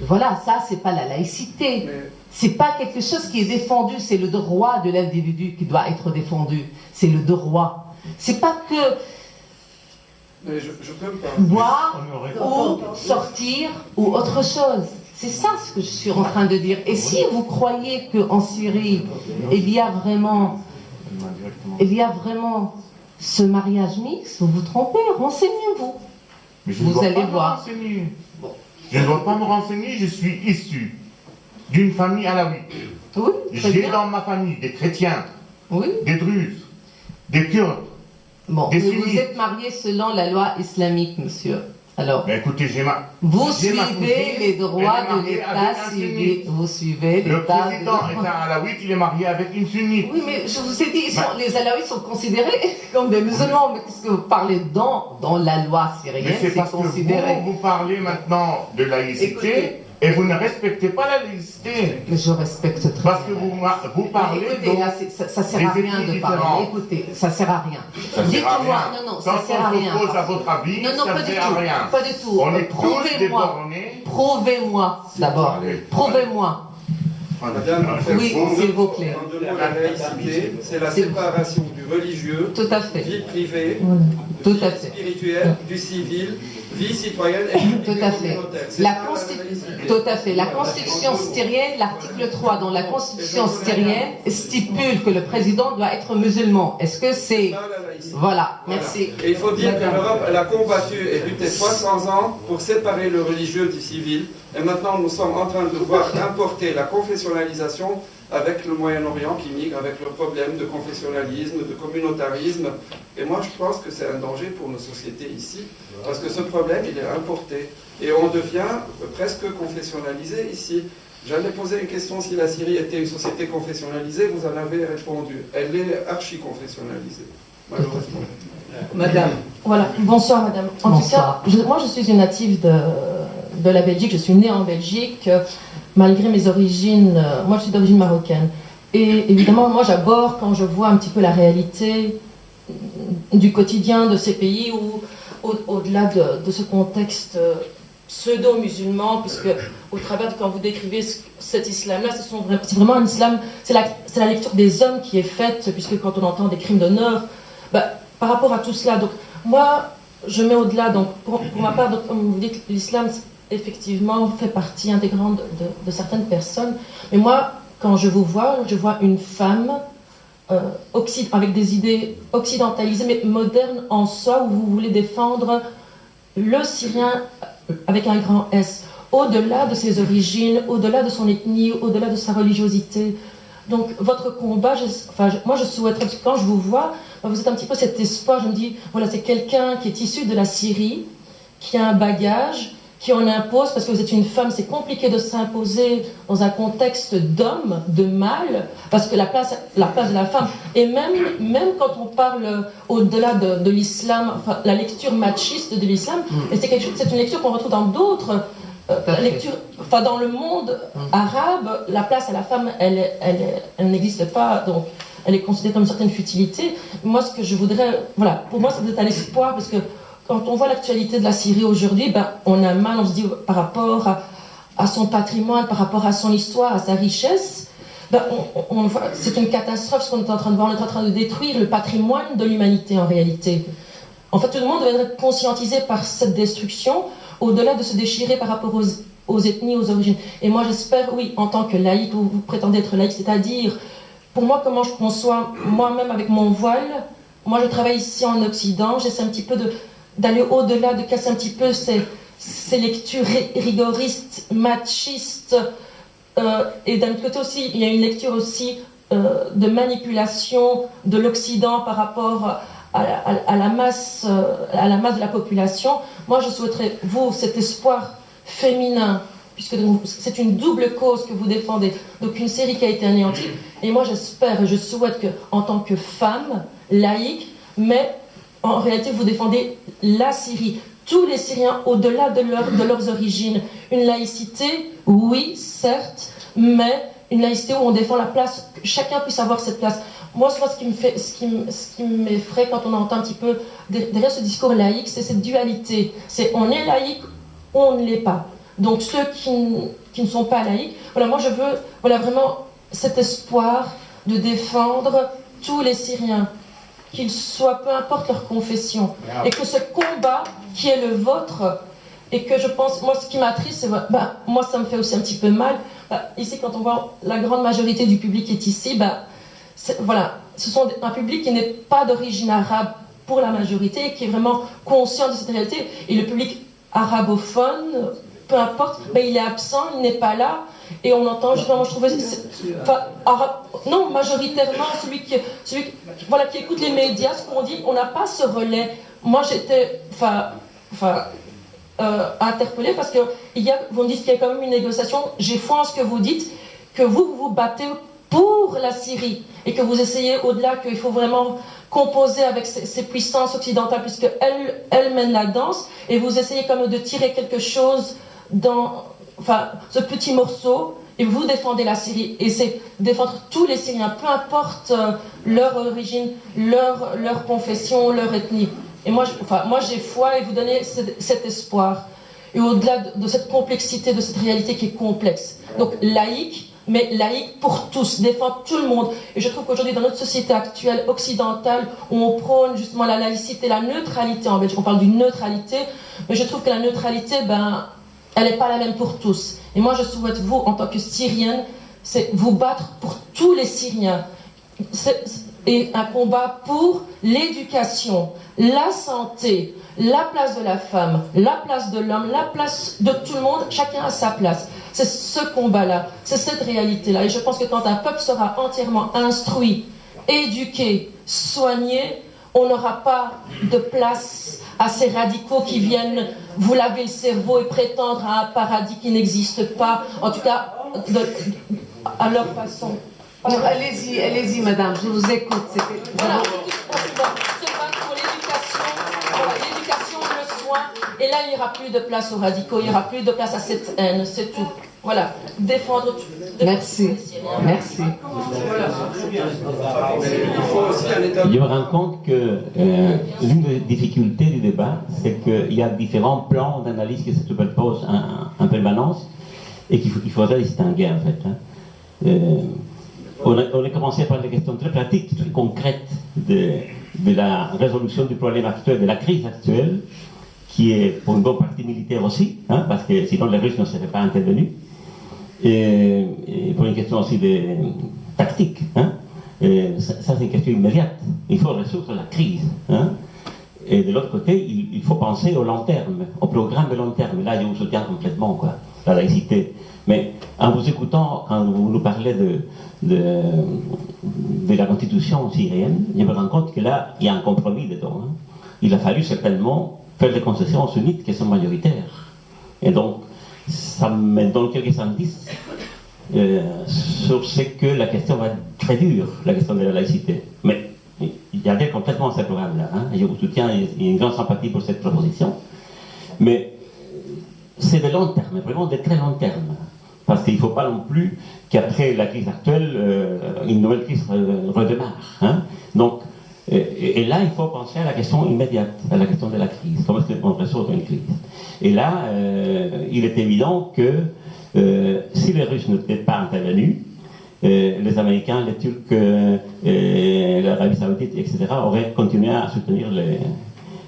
Voilà, ça c'est pas la laïcité. C'est pas quelque chose qui est défendu, c'est le droit de l'individu qui doit être défendu. C'est le droit. C'est pas que je peux boire ou sortir ou autre chose. C'est ça ce que je suis en train de dire. Et si vous croyez qu'en Syrie, il y a vraiment ce mariage mixte, vous vous trompez, renseignez-vous. Vous allez voir. Je ne dois pas me renseigner, je suis issu d'une famille alaouite. Oui, j'ai dans ma famille des chrétiens, des druzes, des kurdes, des sunnites. Vous êtes marié selon la loi islamique, monsieur. Alors, écoutez, vous suivez les droits de l'État civil. Vous suivez le président est un alaouite, il est marié avec une sunnite. Oui, mais je vous ai dit, les alaouites sont considérés comme des musulmans. Mais qu'est-ce que vous parlez dans la loi syrienne? C'est parce considéré. Que vous parlez maintenant de laïcité. Et vous ne respectez pas la laïcité. Mais je respecte très bien. Parce que vous parlez. Écoutez, là, ça sert à rien de parler. Écoutez, ça sert à rien. Dites-moi, non, ça sert à rien. Quand on à votre avis, non, ça pas du sert tout. à rien. Pas du tout. On est tous débornés. Prouvez-moi d'abord. Prouvez-moi. Madame, oui, s'il vous plaît. En deux mots, la laïcité, c'est la séparation du religieux, tout à fait. Vie privée, tout vie à fait. spirituelle, du civil, vie citoyenne et vie tout à fait. Tout à fait. La Constitution syrienne, l'article 3 dans la Constitution syrienne stipule que le président doit être musulman. Est-ce que c'est... Voilà, merci. Et il faut dire que l'Europe, elle a combattu et lutté 300 ans pour séparer le religieux du civil. Et maintenant, nous sommes en train de voir importer la confessionnalisation avec le Moyen-Orient qui migre avec le problème de confessionnalisme, de communautarisme. Et moi, je pense que c'est un danger pour nos sociétés ici, parce que ce problème, il est importé. Et on devient presque confessionnalisé ici. J'allais poser une question si la Syrie était une société confessionnalisée, vous en avez répondu. Elle est archi-confessionnalisée, malheureusement. Madame. Voilà, bonsoir madame. En Bonsoir. tout cas, moi je suis une native de la Belgique, je suis née en Belgique, malgré mes origines, moi je suis d'origine marocaine. Et évidemment, moi j'aborde quand je vois un petit peu la réalité du quotidien de ces pays où, au-delà de ce contexte pseudo-musulman, puisque au travers de quand vous décrivez cet islam-là, c'est vraiment un islam, c'est la lecture des hommes qui est faite, puisque quand on entend des crimes d'honneur, par rapport à tout cela, donc moi je mets au-delà, donc pour ma part, donc, comme vous dites, l'islam effectivement fait partie intégrante de certaines personnes, mais moi quand je vous vois, je vois une femme avec des idées occidentalisées, mais modernes en soi, où vous voulez défendre le Syrien avec un grand S, au-delà de ses origines, au-delà de son ethnie, au-delà de sa religiosité. Donc votre combat, moi je souhaiterais, parce que quand je vous vois, vous êtes un petit peu cet espoir, je me dis, voilà, c'est quelqu'un qui est issu de la Syrie, qui a un bagage, qui en impose, parce que vous êtes une femme, c'est compliqué de s'imposer dans un contexte d'homme, de mâle, parce que la place de la femme, et même quand on parle au-delà de l'islam, enfin, la lecture machiste de l'islam, et c'est une lecture qu'on retrouve dans d'autres lectures, enfin dans le monde arabe, la place à la femme, elle n'existe pas, donc elle est considérée comme une certaine futilité. Moi, ce que je voudrais, voilà, pour moi, ça vous est un espoir, parce que quand on voit l'actualité de la Syrie aujourd'hui, on a mal, on se dit par rapport à son patrimoine, par rapport à son histoire, à sa richesse, c'est une catastrophe ce qu'on est en train de voir. On est en train de détruire le patrimoine de l'humanité en réalité. En fait, tout le monde doit être conscientisé par cette destruction, au-delà de se déchirer par rapport aux ethnies, aux origines. Et moi, j'espère, oui, en tant que laïque, vous prétendez être laïque, c'est-à-dire, pour moi, comment je conçois, moi-même avec mon voile, moi je travaille ici en Occident, j'essaie un petit peu d'aller au-delà, de casser un petit peu ces lectures rigoristes, machistes, et d'un autre côté aussi, il y a une lecture aussi de manipulation de l'Occident par rapport à la masse de la population. Moi, je souhaiterais, vous, cet espoir féminin, puisque c'est une double cause que vous défendez, donc une série qui a été anéantie, et moi j'espère et je souhaite que, en tant que femme laïque, mais en réalité, vous défendez la Syrie, tous les Syriens au-delà de leurs origines. Une laïcité, oui, certes, mais une laïcité où on défend la place, que chacun puisse avoir cette place. Moi, ce qui m'effraie quand on entend un petit peu derrière ce discours laïque, c'est cette dualité. C'est on est laïque ou on ne l'est pas. Donc ceux qui ne sont pas laïcs, voilà, moi je veux vraiment cet espoir de défendre tous les Syriens, qu'ils soient, peu importe leur confession, et que ce combat qui est le vôtre, et que je pense, moi ce qui m'attriste, c'est, moi ça me fait aussi un petit peu mal, ici quand on voit la grande majorité du public qui est ici, ce sont un public qui n'est pas d'origine arabe pour la majorité, et qui est vraiment conscient de cette réalité, et le public arabophone, peu importe, il est absent, il n'est pas là, et on entend justement, moi je trouvais, non, majoritairement, celui qui écoute les médias, ce qu'on dit, on n'a pas ce relais. Moi j'étais, interpellée parce que vous me dites qu'il y a quand même une négociation, j'ai foi en ce que vous dites, que vous vous battez pour la Syrie, et que vous essayez au-delà, qu'il faut vraiment composer avec ces puissances occidentales, puisqu'elles mènent la danse, et vous essayez quand même de tirer quelque chose dans ce petit morceau, et vous défendez la Syrie, et c'est défendre tous les Syriens, peu importe leur origine, leur confession, leur ethnie. Et moi j'ai foi, et vous donnez cet espoir, et au-delà de cette complexité, de cette réalité qui est complexe. Donc laïque, mais laïque pour tous, défendre tout le monde. Et je trouve qu'aujourd'hui, dans notre société actuelle occidentale, où on prône justement la laïcité, la neutralité, en Belgique on parle d'une neutralité, mais je trouve que la neutralité, elle n'est pas la même pour tous. Et moi, je souhaite, vous, en tant que Syrienne, c'est vous battre pour tous les Syriens. Et un combat pour l'éducation, la santé, la place de la femme, la place de l'homme, la place de tout le monde, chacun a sa place. C'est ce combat-là, c'est cette réalité-là. Et je pense que quand un peuple sera entièrement instruit, éduqué, soigné, on n'aura pas de place à ces radicaux qui viennent vous laver le cerveau et prétendre à un paradis qui n'existe pas, en tout cas à leur façon. Allez-y, madame, je vous écoute. Voilà, se battre pour l'éducation. point. Et là, il n'y aura plus de place aux radicaux, il n'y aura plus de place à cette haine, c'est tout. Voilà, défendre tout. Merci. Merci. Je me rends compte que l'une des difficultés du débat, c'est qu'il y a différents plans d'analyse qui se superposent en permanence et qu'il faudrait distinguer en fait. On a commencé par des questions très pratiques, très concrètes de la résolution du problème actuel, de la crise actuelle, qui est pour une bonne partie militaire aussi, parce que sinon les Russes ne seraient pas intervenus. Et pour une question aussi de tactique, ça c'est une question immédiate. Il faut résoudre la crise. Et de l'autre côté, il faut penser au long terme, au programme de long terme. Là, je vous soutiens complètement, quoi, la laïcité. Mais en vous écoutant, quand vous nous parlez de la constitution syrienne, je me rends compte que là, il y a un compromis dedans. Il a fallu certainement faire des concessions aux sunnites qui sont majoritaires. Et donc, ça me donne quelques indices sur ce que la question va être très dure, la question de la laïcité. Mais il y a complètement ce programme-là. Je vous soutiens, il y a une grande sympathie pour cette proposition. Mais c'est de long terme, vraiment de très long terme. Parce qu'il ne faut pas non plus qu'après la crise actuelle, une nouvelle crise redémarre. Donc, et là, il faut penser à la question immédiate, à la question de la crise. Comment est-ce qu'on résout une crise? Et là, il est évident que si les Russes n'étaient pas intervenus, les Américains, les Turcs, l'Arabie Saoudite, etc., auraient continué à soutenir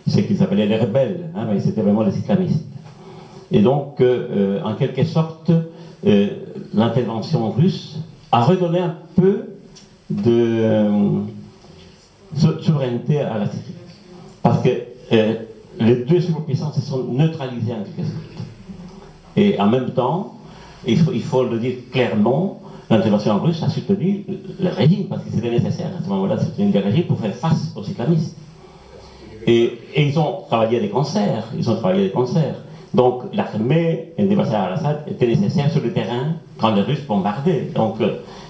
ce qu'ils appelaient les rebelles, mais c'était vraiment les islamistes. Et donc, en quelque sorte, l'intervention russe a redonné un peu de souveraineté à la Syrie. Parce que les deux superpuissances se sont neutralisées en quelque sorte. Et en même temps, il faut le dire clairement, l'intervention russe a soutenu le régime, parce que c'était nécessaire à ce moment-là de soutenir le régime pour faire face aux islamistes. Et ils ont travaillé des concerts, Donc l'armée de Bachar al-Assad était nécessaire sur le terrain quand les Russes bombardaient. Donc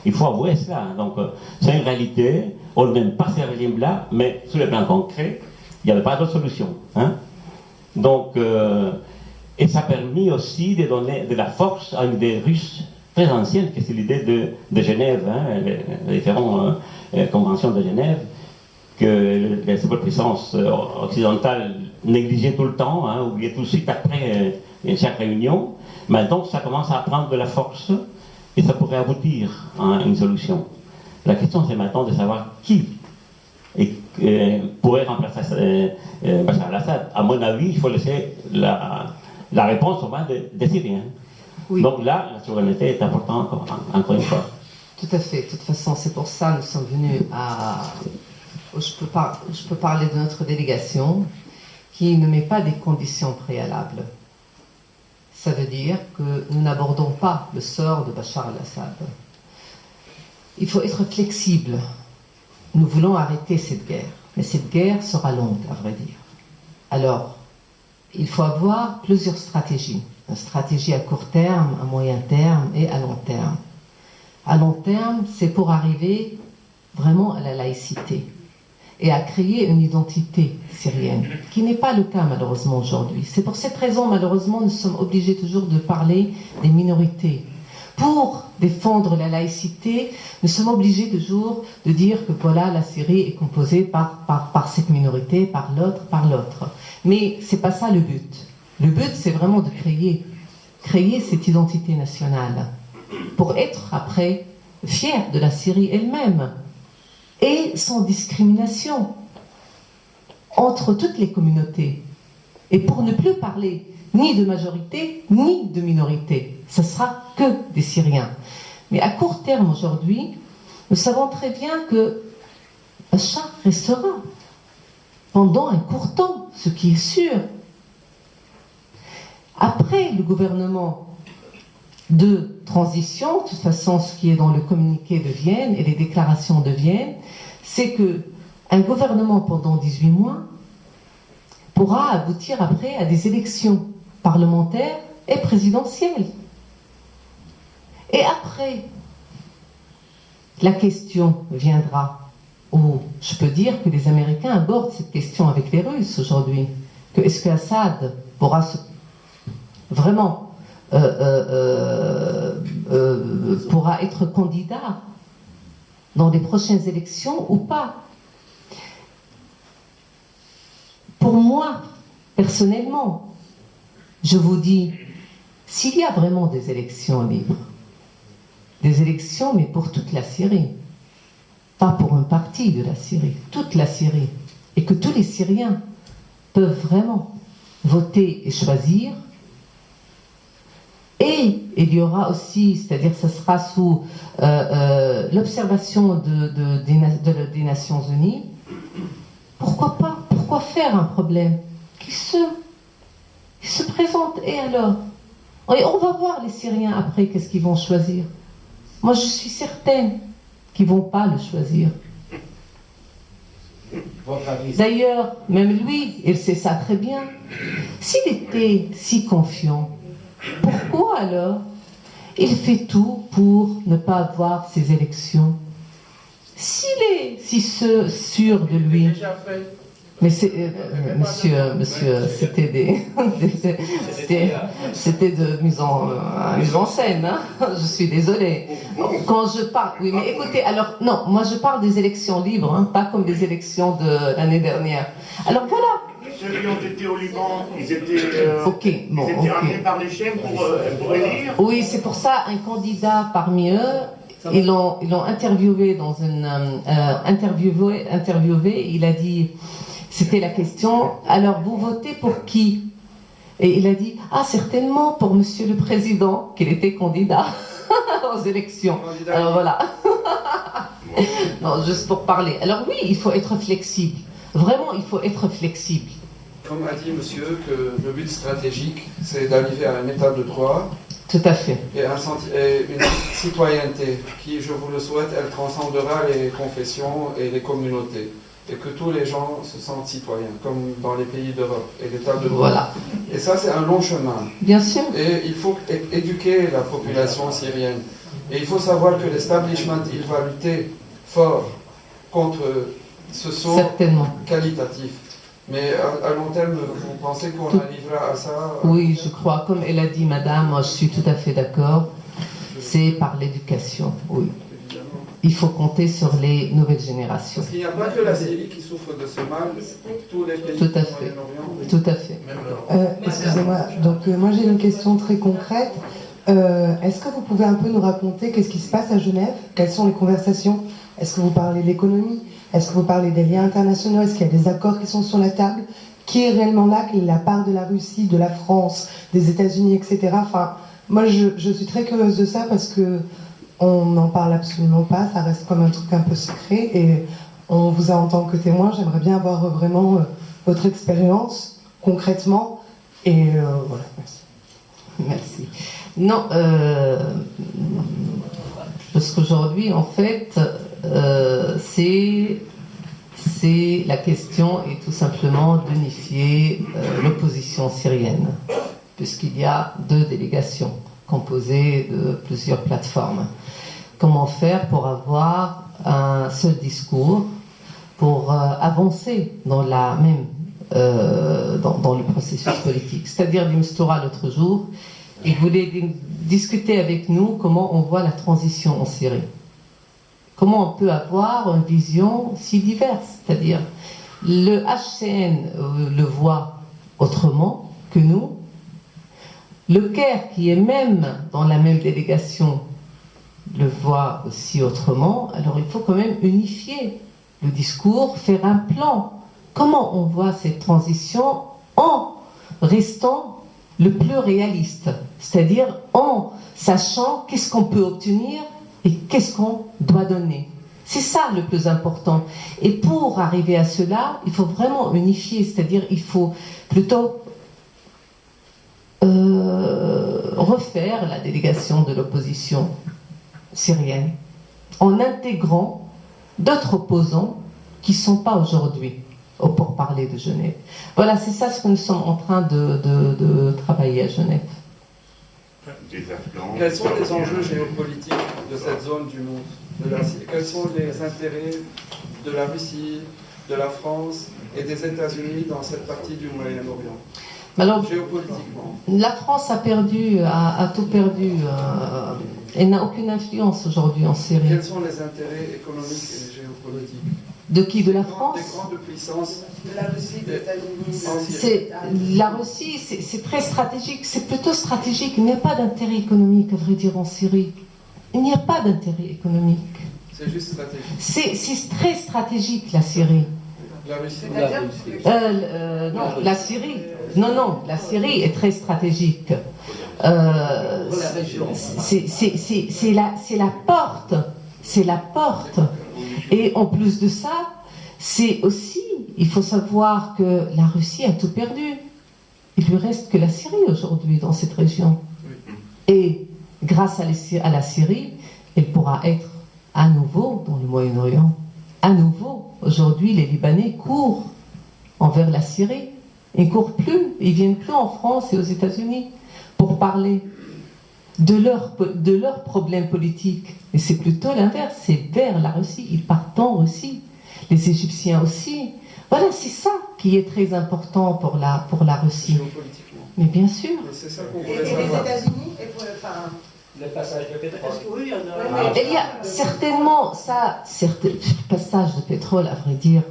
il faut avouer cela. Donc c'est une réalité, on n'aime pas ce régime-là, mais sur le plan concret, il n'y avait pas d'autre solution. Donc, et ça a permis aussi de donner de la force à une idée russe très ancienne, que c'est l'idée de Genève, les différentes conventions de Genève, que les superpuissances occidentales négligeaient tout le temps, oubliaient tout de suite après chaque réunion. Maintenant, ça commence à prendre de la force et ça pourrait aboutir à une solution. La question, c'est maintenant de savoir qui pourrait remplacer Bachar al-Assad. À mon avis, il faut laisser la réponse aux mains des Syriens. Oui. Donc là, la souveraineté est importante encore une fois. Tout à fait. De toute façon, c'est pour ça que nous sommes venus à... Je peux parler de notre délégation qui ne met pas des conditions préalables. Ça veut dire que nous n'abordons pas le sort de Bachar al-Assad. Il faut être flexible. Nous voulons arrêter cette guerre, mais cette guerre sera longue, à vrai dire. Alors, il faut avoir plusieurs stratégies. Une stratégie à court terme, à moyen terme et à long terme. À long terme, c'est pour arriver vraiment à la laïcité et à créer une identité syrienne, qui n'est pas le cas malheureusement aujourd'hui. C'est pour cette raison, malheureusement, nous sommes obligés toujours de parler des minorités. Pour défendre la laïcité, nous sommes obligés toujours de dire que voilà, la Syrie est composée par cette minorité, par l'autre. Mais c'est pas ça le but. Le but, c'est vraiment de créer cette identité nationale pour être après fier de la Syrie elle-même et sans discrimination entre toutes les communautés. Et pour ne plus parler ni de majorité, ni de minorité. Ce sera que des Syriens. Mais à court terme aujourd'hui, nous savons très bien que Bachar restera pendant un court temps, ce qui est sûr. Après le gouvernement de transition, de toute façon, ce qui est dans le communiqué de Vienne et les déclarations de Vienne, c'est qu'un gouvernement pendant 18 mois pourra aboutir après à des élections parlementaires et présidentielles. Et après, la question viendra où je peux dire que les Américains abordent cette question avec les Russes aujourd'hui. que est-ce qu'Assad pourra vraiment pourra être candidat dans les prochaines élections ou pas. Pour moi, personnellement, je vous dis, s'il y a vraiment des élections libres, des élections mais pour toute la Syrie, pas pour une partie de la Syrie, toute la Syrie, et que tous les Syriens peuvent vraiment voter et choisir, et il y aura aussi, c'est-à-dire que ce sera sous l'observation des Nations Unies, pourquoi pas? Pourquoi faire un problème? Qu'ils se présentent, et alors? Et on va voir les Syriens après, qu'est-ce qu'ils vont choisir. Moi, je suis certaine qu'ils ne vont pas le choisir. D'ailleurs, même lui, il sait ça très bien. S'il était si confiant, pourquoi alors il fait tout pour ne pas avoir ces élections? S'il est si sûr de lui. Mais monsieur, c'était de mise en scène, hein. Je suis désolée. Quand je parle, oui, mais écoutez, alors, non, moi je parle des élections libres, hein, pas comme des élections de l'année dernière. Alors voilà. Ceux qui ont été au Liban, ils étaient ramenés par les chaînes pour élire. Oui, c'est pour ça, un candidat parmi eux, ils l'ont interviewé dans une interviewé, il a dit, c'était la question, alors vous votez pour qui? Et il a dit, ah certainement pour monsieur le président, qu'il était candidat aux élections. Alors voilà. Non, juste pour parler. Alors oui, il faut être flexible. Vraiment, il faut être flexible. Comme a dit monsieur, que le but stratégique, c'est d'arriver à un état de droit. Tout à fait. Et une citoyenneté qui, je vous le souhaite, elle transcendera les confessions et les communautés. Et que tous les gens se sentent citoyens, comme dans les pays d'Europe, et l'état de droit. Voilà. Et ça, c'est un long chemin. Bien sûr. Et il faut éduquer la population syrienne. Et il faut savoir que l'establishment, il va lutter fort contre ce saut qualitatif. Mais à long terme, vous pensez qu'on arrivera à ça? Oui, je crois. Comme elle a dit, madame, moi, je suis tout à fait d'accord. C'est par l'éducation, oui. Il faut compter sur les nouvelles générations. Parce qu'il n'y a pas que la Syrie qui souffre de ce mal, tous les pays du Moyen-Orient. Tout à fait. Excusez-moi, donc moi j'ai une question très concrète. Est-ce que vous pouvez un peu nous raconter qu'est-ce qui se passe à Genève? Quelles sont les conversations? Est-ce que vous parlez de l'économie? Est-ce que vous parlez des liens internationaux? Est-ce qu'il y a des accords qui sont sur la table? Qui est réellement là? Quelle est la part de la Russie, de la France, des États-Unis, etc. Enfin, moi je suis très curieuse de ça parce que on n'en parle absolument pas, ça reste comme un truc un peu secret et on vous a en tant que témoin. J'aimerais bien avoir vraiment votre expérience concrètement et voilà, merci. Merci. Non, parce qu'aujourd'hui, en fait, c'est la question est tout simplement d'unifier l'opposition syrienne, puisqu'il y a 2 délégations composées de plusieurs plateformes. Comment faire pour avoir un seul discours, pour avancer dans la même dans le processus politique. C'est-à-dire, Dimstora l'autre jour, il voulait discuter avec nous comment on voit la transition en Syrie. Comment on peut avoir une vision si diverse. C'est-à-dire, le HCN le voit autrement que nous. Le Caire, qui est même dans la même délégation, le voit aussi autrement. Alors il faut quand même unifier le discours, faire un plan. Comment on voit cette transition en restant le plus réaliste, c'est-à-dire en sachant qu'est-ce qu'on peut obtenir et qu'est-ce qu'on doit donner. C'est ça le plus important. Et pour arriver à cela, il faut vraiment unifier, c'est-à-dire il faut plutôt refaire la délégation de l'opposition syrienne en intégrant d'autres opposants qui ne sont pas aujourd'hui au pourparlers de Genève. Voilà, c'est ça ce que nous sommes en train de travailler à Genève. Quels sont les enjeux géopolitiques de cette zone du monde, de la Syrie? Quels sont les intérêts de la Russie, de la France et des États-Unis dans cette partie du Moyen-Orient? Alors, géopolitiquement. La France a tout perdu. Elle n'a aucune influence aujourd'hui en Syrie. Quels sont les intérêts économiques et géopolitiques? De qui? De la France? Des grandes puissances. De la Russie, des États-Unis. La Russie, c'est très stratégique. C'est plutôt stratégique. Il n'y a pas d'intérêt économique, à vrai dire, en Syrie. Il n'y a pas d'intérêt économique. C'est juste stratégique. C'est très stratégique, la Syrie. La Russie. Non, la Syrie. Non, la Syrie est très stratégique. C'est la porte. C'est la porte. Et en plus de ça, c'est aussi, il faut savoir que la Russie a tout perdu. Il lui reste que la Syrie aujourd'hui dans cette région. Et grâce à la Syrie, elle pourra être à nouveau dans le Moyen-Orient. À nouveau, aujourd'hui, les Libanais courent envers la Syrie. Ils ne courent plus, ils ne viennent plus en France et aux États-Unis pour parler de leurs problèmes politiques. Et c'est plutôt l'inverse, c'est vers la Russie. Ils partent en Russie. Les Égyptiens aussi. Voilà, c'est ça qui est très important pour la Russie. Mais bien sûr. C'est ça qu'on Et voulait les savoir. États-Unis Le passage de pétrole. Oui, il y en a. Il y a certainement ça, passage de pétrole, à vrai dire,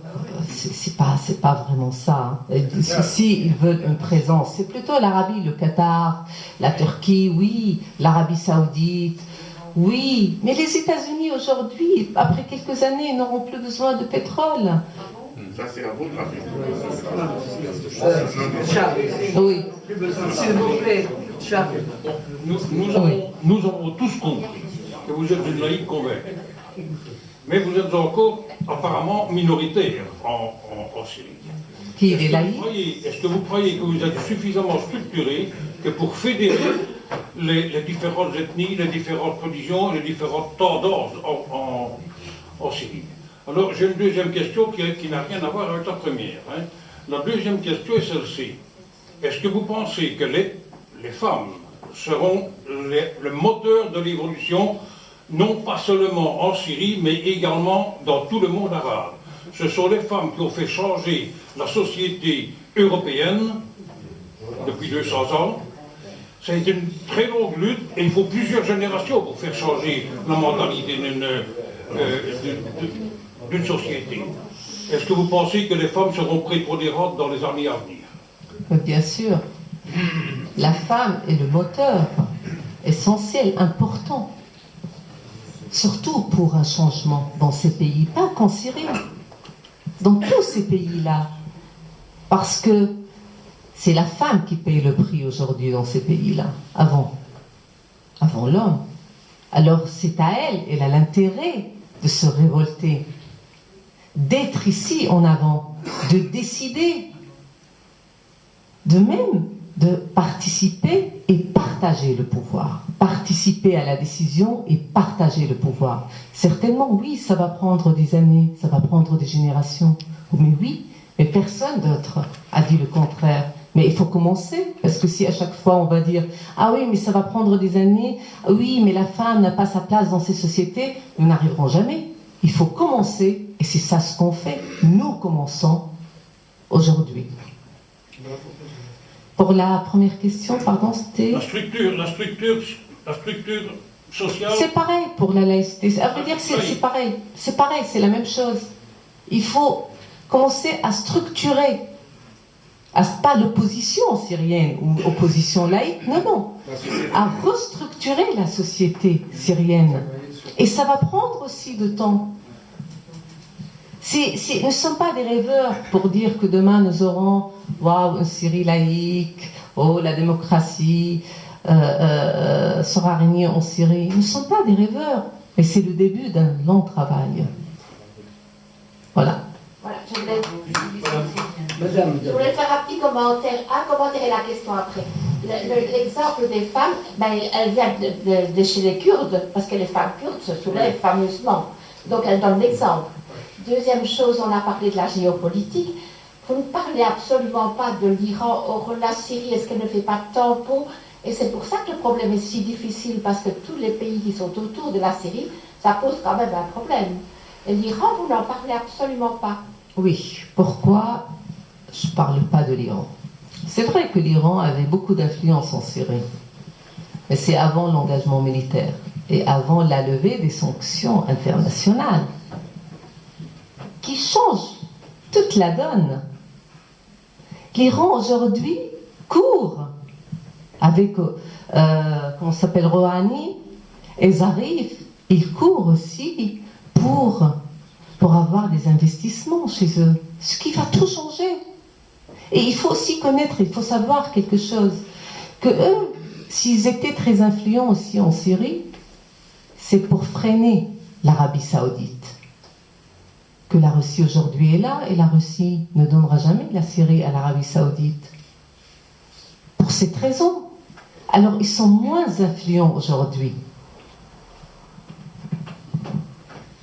c'est pas vraiment ça. Hein. Si ils veulent une présence, c'est plutôt l'Arabie, le Qatar, la Turquie, oui, l'Arabie Saoudite, oui. Mais les États-Unis aujourd'hui, après quelques années, n'auront plus besoin de pétrole. Ça, c'est à votre avis. Oui. S'il vous plaît, Charles. Nous avons tous compris que vous êtes une laïque convaincue. Mais vous êtes encore apparemment minoritaire en Syrie. Qui est laïque? Est-ce que vous croyez que vous êtes suffisamment structuré que pour fédérer les différentes ethnies, les différentes religions, les différentes tendances en Syrie? Alors, j'ai une deuxième question qui n'a rien à voir avec la première. Hein. La deuxième question est celle-ci. Est-ce que vous pensez que les femmes seront le moteur de l'évolution, non pas seulement en Syrie, mais également dans tout le monde arabe? Ce sont les femmes qui ont fait changer la société européenne depuis 200 ans. Ça a été une très longue lutte et il faut plusieurs générations pour faire changer la mentalité d'une société. Est-ce que vous pensez que les femmes seront prépondérantes dans les années à venir? Bien sûr. La femme est le moteur essentiel, important. Surtout pour un changement dans ces pays, pas qu'en Syrie, dans tous ces pays-là. Parce que c'est la femme qui paye le prix aujourd'hui dans ces pays-là, avant l'homme. Alors c'est à elle, elle a l'intérêt de se révolter, d'être ici en avant, de décider, de même de participer et partager le pouvoir. Participer à la décision et partager le pouvoir. Certainement, oui, ça va prendre des années, ça va prendre des générations. Mais oui, mais personne d'autre a dit le contraire. Mais il faut commencer, parce que si à chaque fois on va dire « Ah oui, mais ça va prendre des années, oui, mais la femme n'a pas sa place dans ces sociétés », nous n'arriverons jamais. Il faut commencer, et c'est ça ce qu'on fait. Nous commençons aujourd'hui. Pour la première question, pardon, c'était... La structure sociale... C'est pareil pour la laïcité. À vrai dire, c'est pareil. C'est pareil, c'est la même chose. Il faut commencer à structurer, pas l'opposition syrienne ou opposition laïque, non, à restructurer la société syrienne. Et ça va prendre aussi de temps. Nous ne sommes pas des rêveurs pour dire que demain nous aurons une Syrie laïque, la démocratie sera régnée en Syrie. Nous ne sommes pas des rêveurs, mais c'est le début d'un long travail. Voilà. Voilà, je voulais faire un petit commentaire, et la question après. L'exemple des femmes, elle vient de chez les Kurdes, parce que les femmes kurdes se soulèvent fameusement. Donc elle donne l'exemple. Deuxième chose, on a parlé de la géopolitique. Vous ne parlez absolument pas de l'Iran. Or, la Syrie, est-ce qu'elle ne fait pas tampon? Et c'est pour ça que le problème est si difficile, parce que tous les pays qui sont autour de la Syrie, ça pose quand même un problème. Et l'Iran, vous n'en parlez absolument pas. Oui, pourquoi je ne parle pas de l'Iran? C'est vrai que l'Iran avait beaucoup d'influence en Syrie, mais c'est avant l'engagement militaire et avant la levée des sanctions internationales qui changent toute la donne. L'Iran aujourd'hui court avec, comment s'appelle, Rouhani et Zarif, ils courent aussi pour avoir des investissements chez eux, ce qui va tout changer. Et il faut aussi connaître, il faut savoir quelque chose, que eux, s'ils étaient très influents aussi en Syrie, c'est pour freiner l'Arabie Saoudite. Que la Russie aujourd'hui est là, et la Russie ne donnera jamais la Syrie à l'Arabie Saoudite. Pour cette raison. Alors ils sont moins influents aujourd'hui.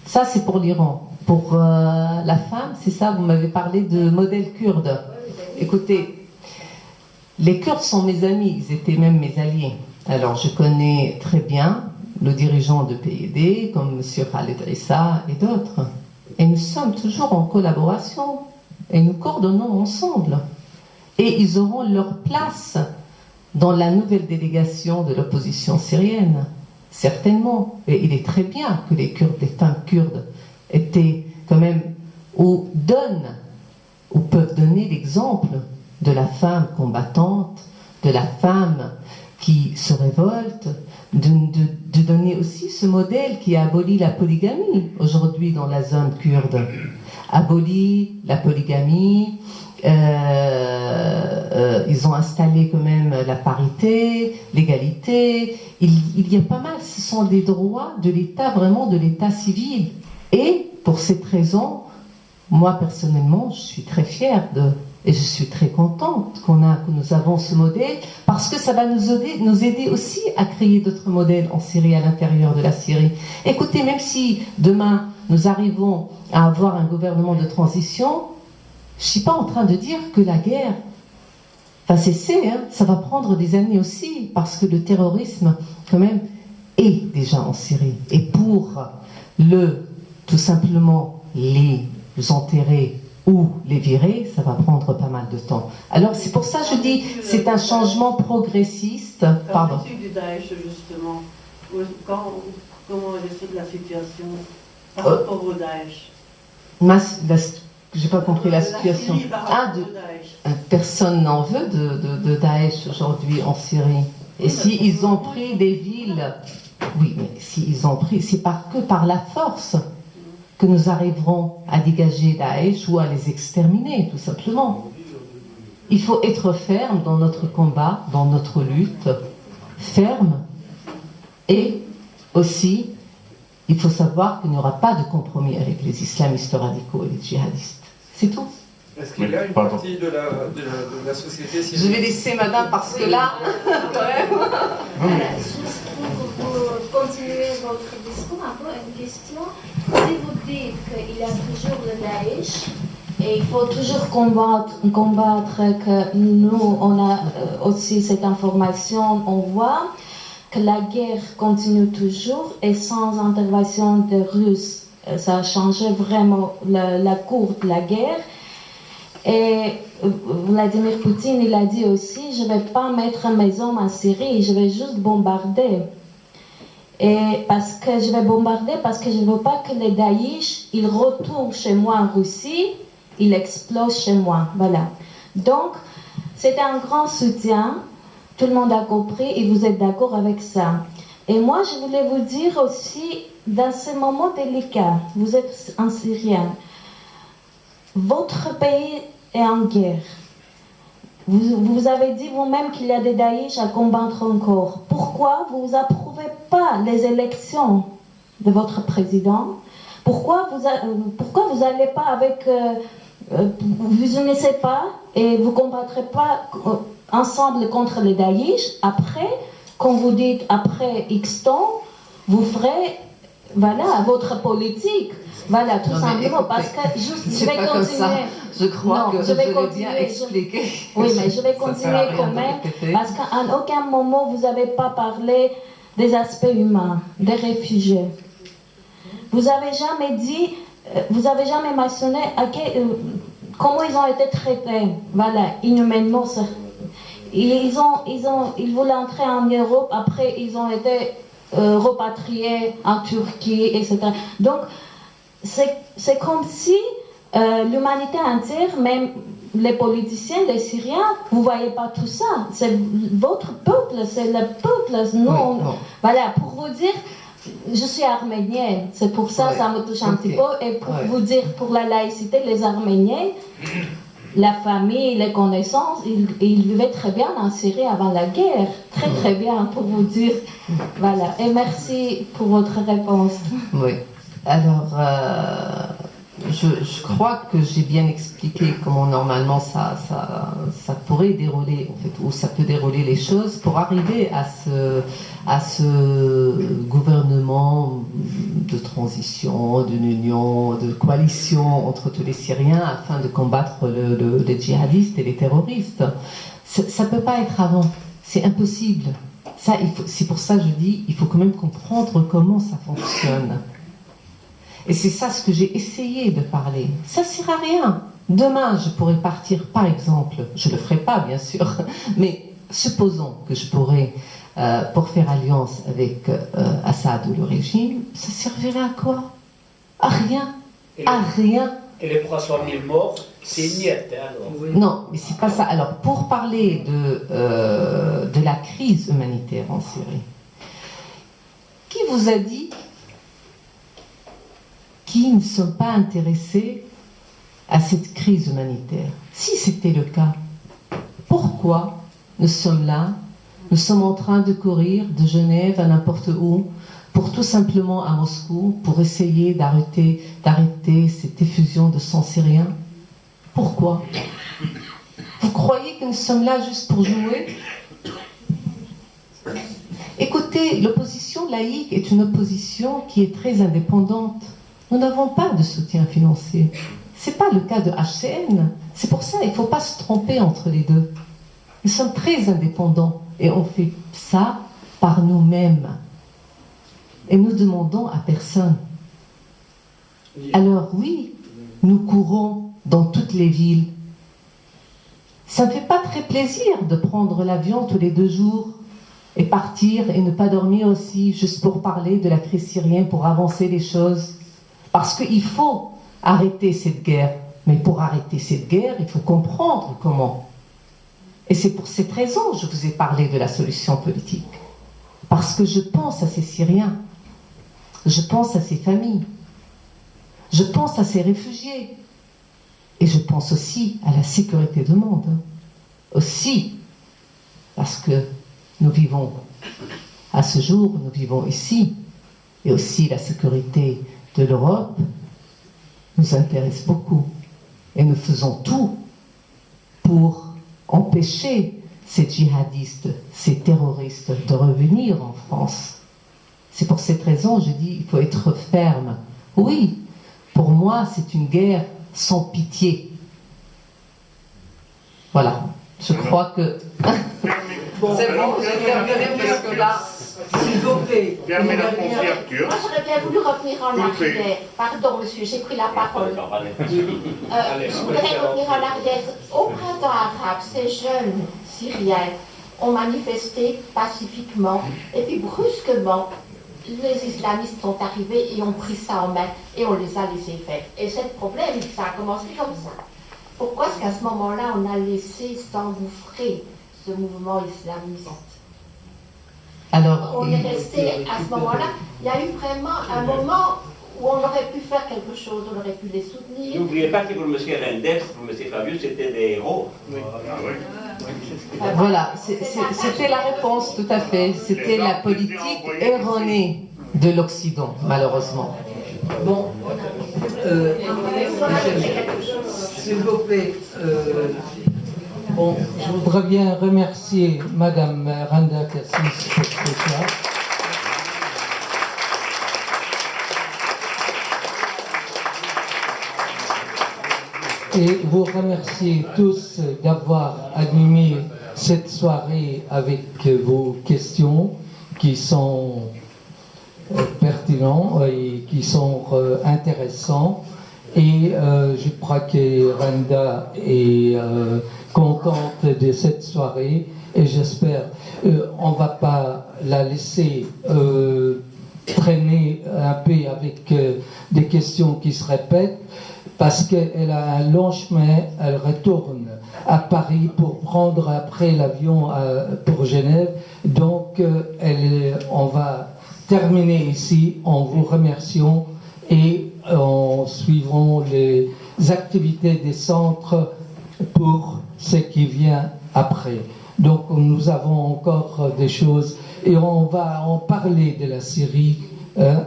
Ça c'est pour l'Iran. Pour la femme, c'est ça, vous m'avez parlé de modèle kurde. Écoutez, les Kurdes sont mes amis, ils étaient même mes alliés. Alors je connais très bien le dirigeant de PYD, comme M. Khaled Issa et d'autres. Et nous sommes toujours en collaboration. Et nous coordonnons ensemble. Et ils auront leur place dans la nouvelle délégation de l'opposition syrienne. Certainement. Et il est très bien que les Kurdes, les femmes kurdes, étaient quand même, ou donnent, ou peuvent donner l'exemple de la femme combattante, de la femme qui se révolte, de donner aussi ce modèle qui a aboli la polygamie aujourd'hui dans la zone kurde. Abolit la polygamie, ils ont installé quand même la parité, l'égalité, il y a pas mal, ce sont des droits de l'État, vraiment de l'État civil. Et pour cette raison, moi personnellement, je suis très fière et je suis très contente que nous avons ce modèle, parce que ça va nous aider aussi à créer d'autres modèles en Syrie, à l'intérieur de la Syrie. Écoutez, même si demain nous arrivons à avoir un gouvernement de transition, je ne suis pas en train de dire que la guerre va cesser, hein, ça va prendre des années aussi, parce que le terrorisme, quand même, est déjà en Syrie. Et pour tout simplement, les enterrer ou les virer, ça va prendre pas mal de temps. Alors c'est pour ça que je dis, c'est un changement progressiste. Pardon. Du Daesh, justement, comment est la situation par rapport au Daesh? J'ai pas compris la situation. Personne n'en veut de Daesh aujourd'hui en Syrie. Et si ils ont pris des villes, oui, mais s'ils ont pris, c'est que par la force que nous arriverons à dégager Daesh ou à les exterminer, tout simplement. Il faut être ferme dans notre combat, dans notre lutte, ferme, et aussi, il faut savoir qu'il n'y aura pas de compromis avec les islamistes radicaux et les djihadistes. C'est tout. Est-ce qu'il y a une partie de la société syrienne? Je vais laisser madame parce que là, quand même... Juste pour continuer votre discours, un peu une question. Si vous dites qu'il y a toujours le Daesh et il faut toujours combattre, que nous, on a aussi cette information, on voit que la guerre continue toujours et sans intervention des Russes, ça a changé vraiment la courbe de la guerre. Et Vladimir Poutine, il a dit aussi, je ne vais pas mettre mes hommes en Syrie, je vais juste bombarder. Et parce que je vais bombarder, parce que je ne veux pas que les Daesh, ils retournent chez moi en Russie, ils explosent chez moi. Voilà. Donc, c'est un grand soutien. Tout le monde a compris et vous êtes d'accord avec ça. Et moi, je voulais vous dire aussi, dans ce moment délicat, vous êtes un Syrien, votre pays est en guerre. Vous avez dit vous-même qu'il y a des Daesh à combattre encore. Pourquoi vous n'approuvez pas les élections de votre président? Pourquoi vous n'allez pas avec... vous unissez pas et vous ne combattrez pas ensemble contre les Daesh? Après, quand vous dites après X temps, vous ferez votre politique. Voilà, tout simplement, parce que je vais continuer. Je crois que je vais bien expliquer. Oui, mais je vais continuer quand même, parce qu'à aucun moment vous n'avez pas parlé des aspects humains, des réfugiés. Vous n'avez jamais dit vous avez jamais mentionné comment ils ont été traités, voilà, inhumainement. Ils voulaient entrer en Europe, après ils ont été repatriés en Turquie, etc. Donc, c'est comme si l'humanité entière, même les politiciens, les Syriens, vous voyez pas tout ça. C'est votre peuple, c'est le peuple. Non, voilà, pour vous dire, je suis arménienne, c'est pour ça ça me touche un petit peu. Et pour vous dire, pour la laïcité, les Arméniens, la famille, les connaissances, ils vivaient très bien en Syrie avant la guerre. Très très bien, pour vous dire. Voilà. Et merci pour votre réponse. Oui. Alors, je crois que j'ai bien expliqué comment normalement ça pourrait dérouler, en fait, ou ça peut dérouler les choses pour arriver à ce gouvernement de transition, d'une union, de coalition entre tous les Syriens afin de combattre les djihadistes et les terroristes. Ça ne peut pas être avant, c'est impossible. C'est pour ça que je dis, il faut quand même comprendre comment ça fonctionne. Et c'est ça ce que j'ai essayé de parler. Ça ne sert à rien. Demain, je pourrais partir, par exemple, je ne le ferai pas, bien sûr, mais supposons que je pourrais, pour faire alliance avec Assad ou le régime, ça servirait à quoi? À rien. À rien. Et les 300 000 morts, c'est niet, alors. Non, mais c'est pas ça. Alors, pour parler de la crise humanitaire en Syrie, qui vous a dit qu'ils ne sont pas intéressés à cette crise humanitaire? Si c'était le cas, pourquoi nous sommes là, nous sommes en train de courir de Genève à n'importe où, pour tout simplement à Moscou, pour essayer d'arrêter cette effusion de sang syrien? Pourquoi? Vous croyez que nous sommes là juste pour jouer? Écoutez, l'opposition laïque est une opposition qui est très indépendante. Nous n'avons pas de soutien financier. Ce n'est pas le cas de HCN. C'est pour ça qu'il ne faut pas se tromper entre les deux. Nous sommes très indépendants et on fait ça par nous-mêmes. Et nous demandons à personne. Alors oui, nous courons dans toutes les villes. Ça ne fait pas très plaisir de prendre l'avion tous les 2 jours et partir et ne pas dormir aussi, juste pour parler de la crise syrienne, pour avancer les choses. Parce qu'il faut arrêter cette guerre. Mais pour arrêter cette guerre, il faut comprendre comment. Et c'est pour cette raison que je vous ai parlé de la solution politique. Parce que je pense à ces Syriens. Je pense à ces familles. Je pense à ces réfugiés. Et je pense aussi à la sécurité du monde. Aussi, parce que nous vivons, à ce jour, nous vivons ici. Et aussi la sécurité de l'Europe nous intéresse beaucoup. Et nous faisons tout pour empêcher ces djihadistes, ces terroristes de revenir en France. C'est pour cette raison, je dis, il faut être ferme. Oui, pour moi, c'est une guerre sans pitié. Voilà, je crois que... C'est bon, je terminerai parce que là, s'il vous plaît. Moi, j'aurais bien voulu revenir en arrière. Pardon, monsieur, j'ai pris la parole. Je voudrais revenir en arrière. Au printemps arabe, ces jeunes Syriens ont manifesté pacifiquement, et puis brusquement, les islamistes sont arrivés et ont pris ça en main, et on les a laissés faire. Et c'est le problème, ça a commencé comme ça. Pourquoi est-ce qu'à ce moment-là, on a laissé s'engouffrer ce mouvement islamiste? Alors, on est resté à ce moment-là. Il y a eu vraiment un moment où on aurait pu faire quelque chose, on aurait pu les soutenir. N'oubliez pas que pour M. Renders, pour M. Fabius, c'était des héros. Oui. Voilà, c'était la réponse, tout à fait. C'était la politique erronée de l'Occident, malheureusement. Bon, s'il vous plaît, bon, je voudrais bien remercier Madame Randa Kassis pour ce soir. Et vous remercier tous d'avoir animé cette soirée avec vos questions qui sont pertinentes et qui sont intéressantes. Et je crois que Randa est contente de cette soirée et j'espère on va pas la laisser traîner un peu avec des questions qui se répètent parce qu'elle a un long chemin, elle retourne à Paris pour prendre après l'avion pour Genève. Donc on va terminer ici en vous remerciant et en suivant les activités des centres pour ce qui vient après. Donc nous avons encore des choses et on va en parler de la Syrie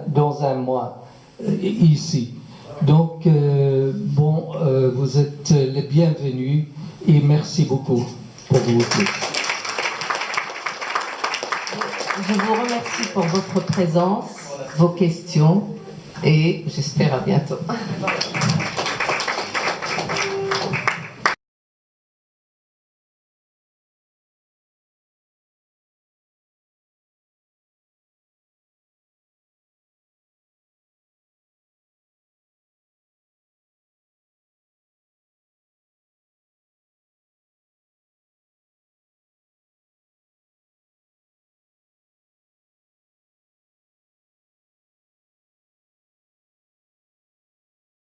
dans un mois ici. Donc vous êtes les bienvenus et merci beaucoup pour vous tous. Je vous remercie pour votre présence, vos questions et j'espère à bientôt.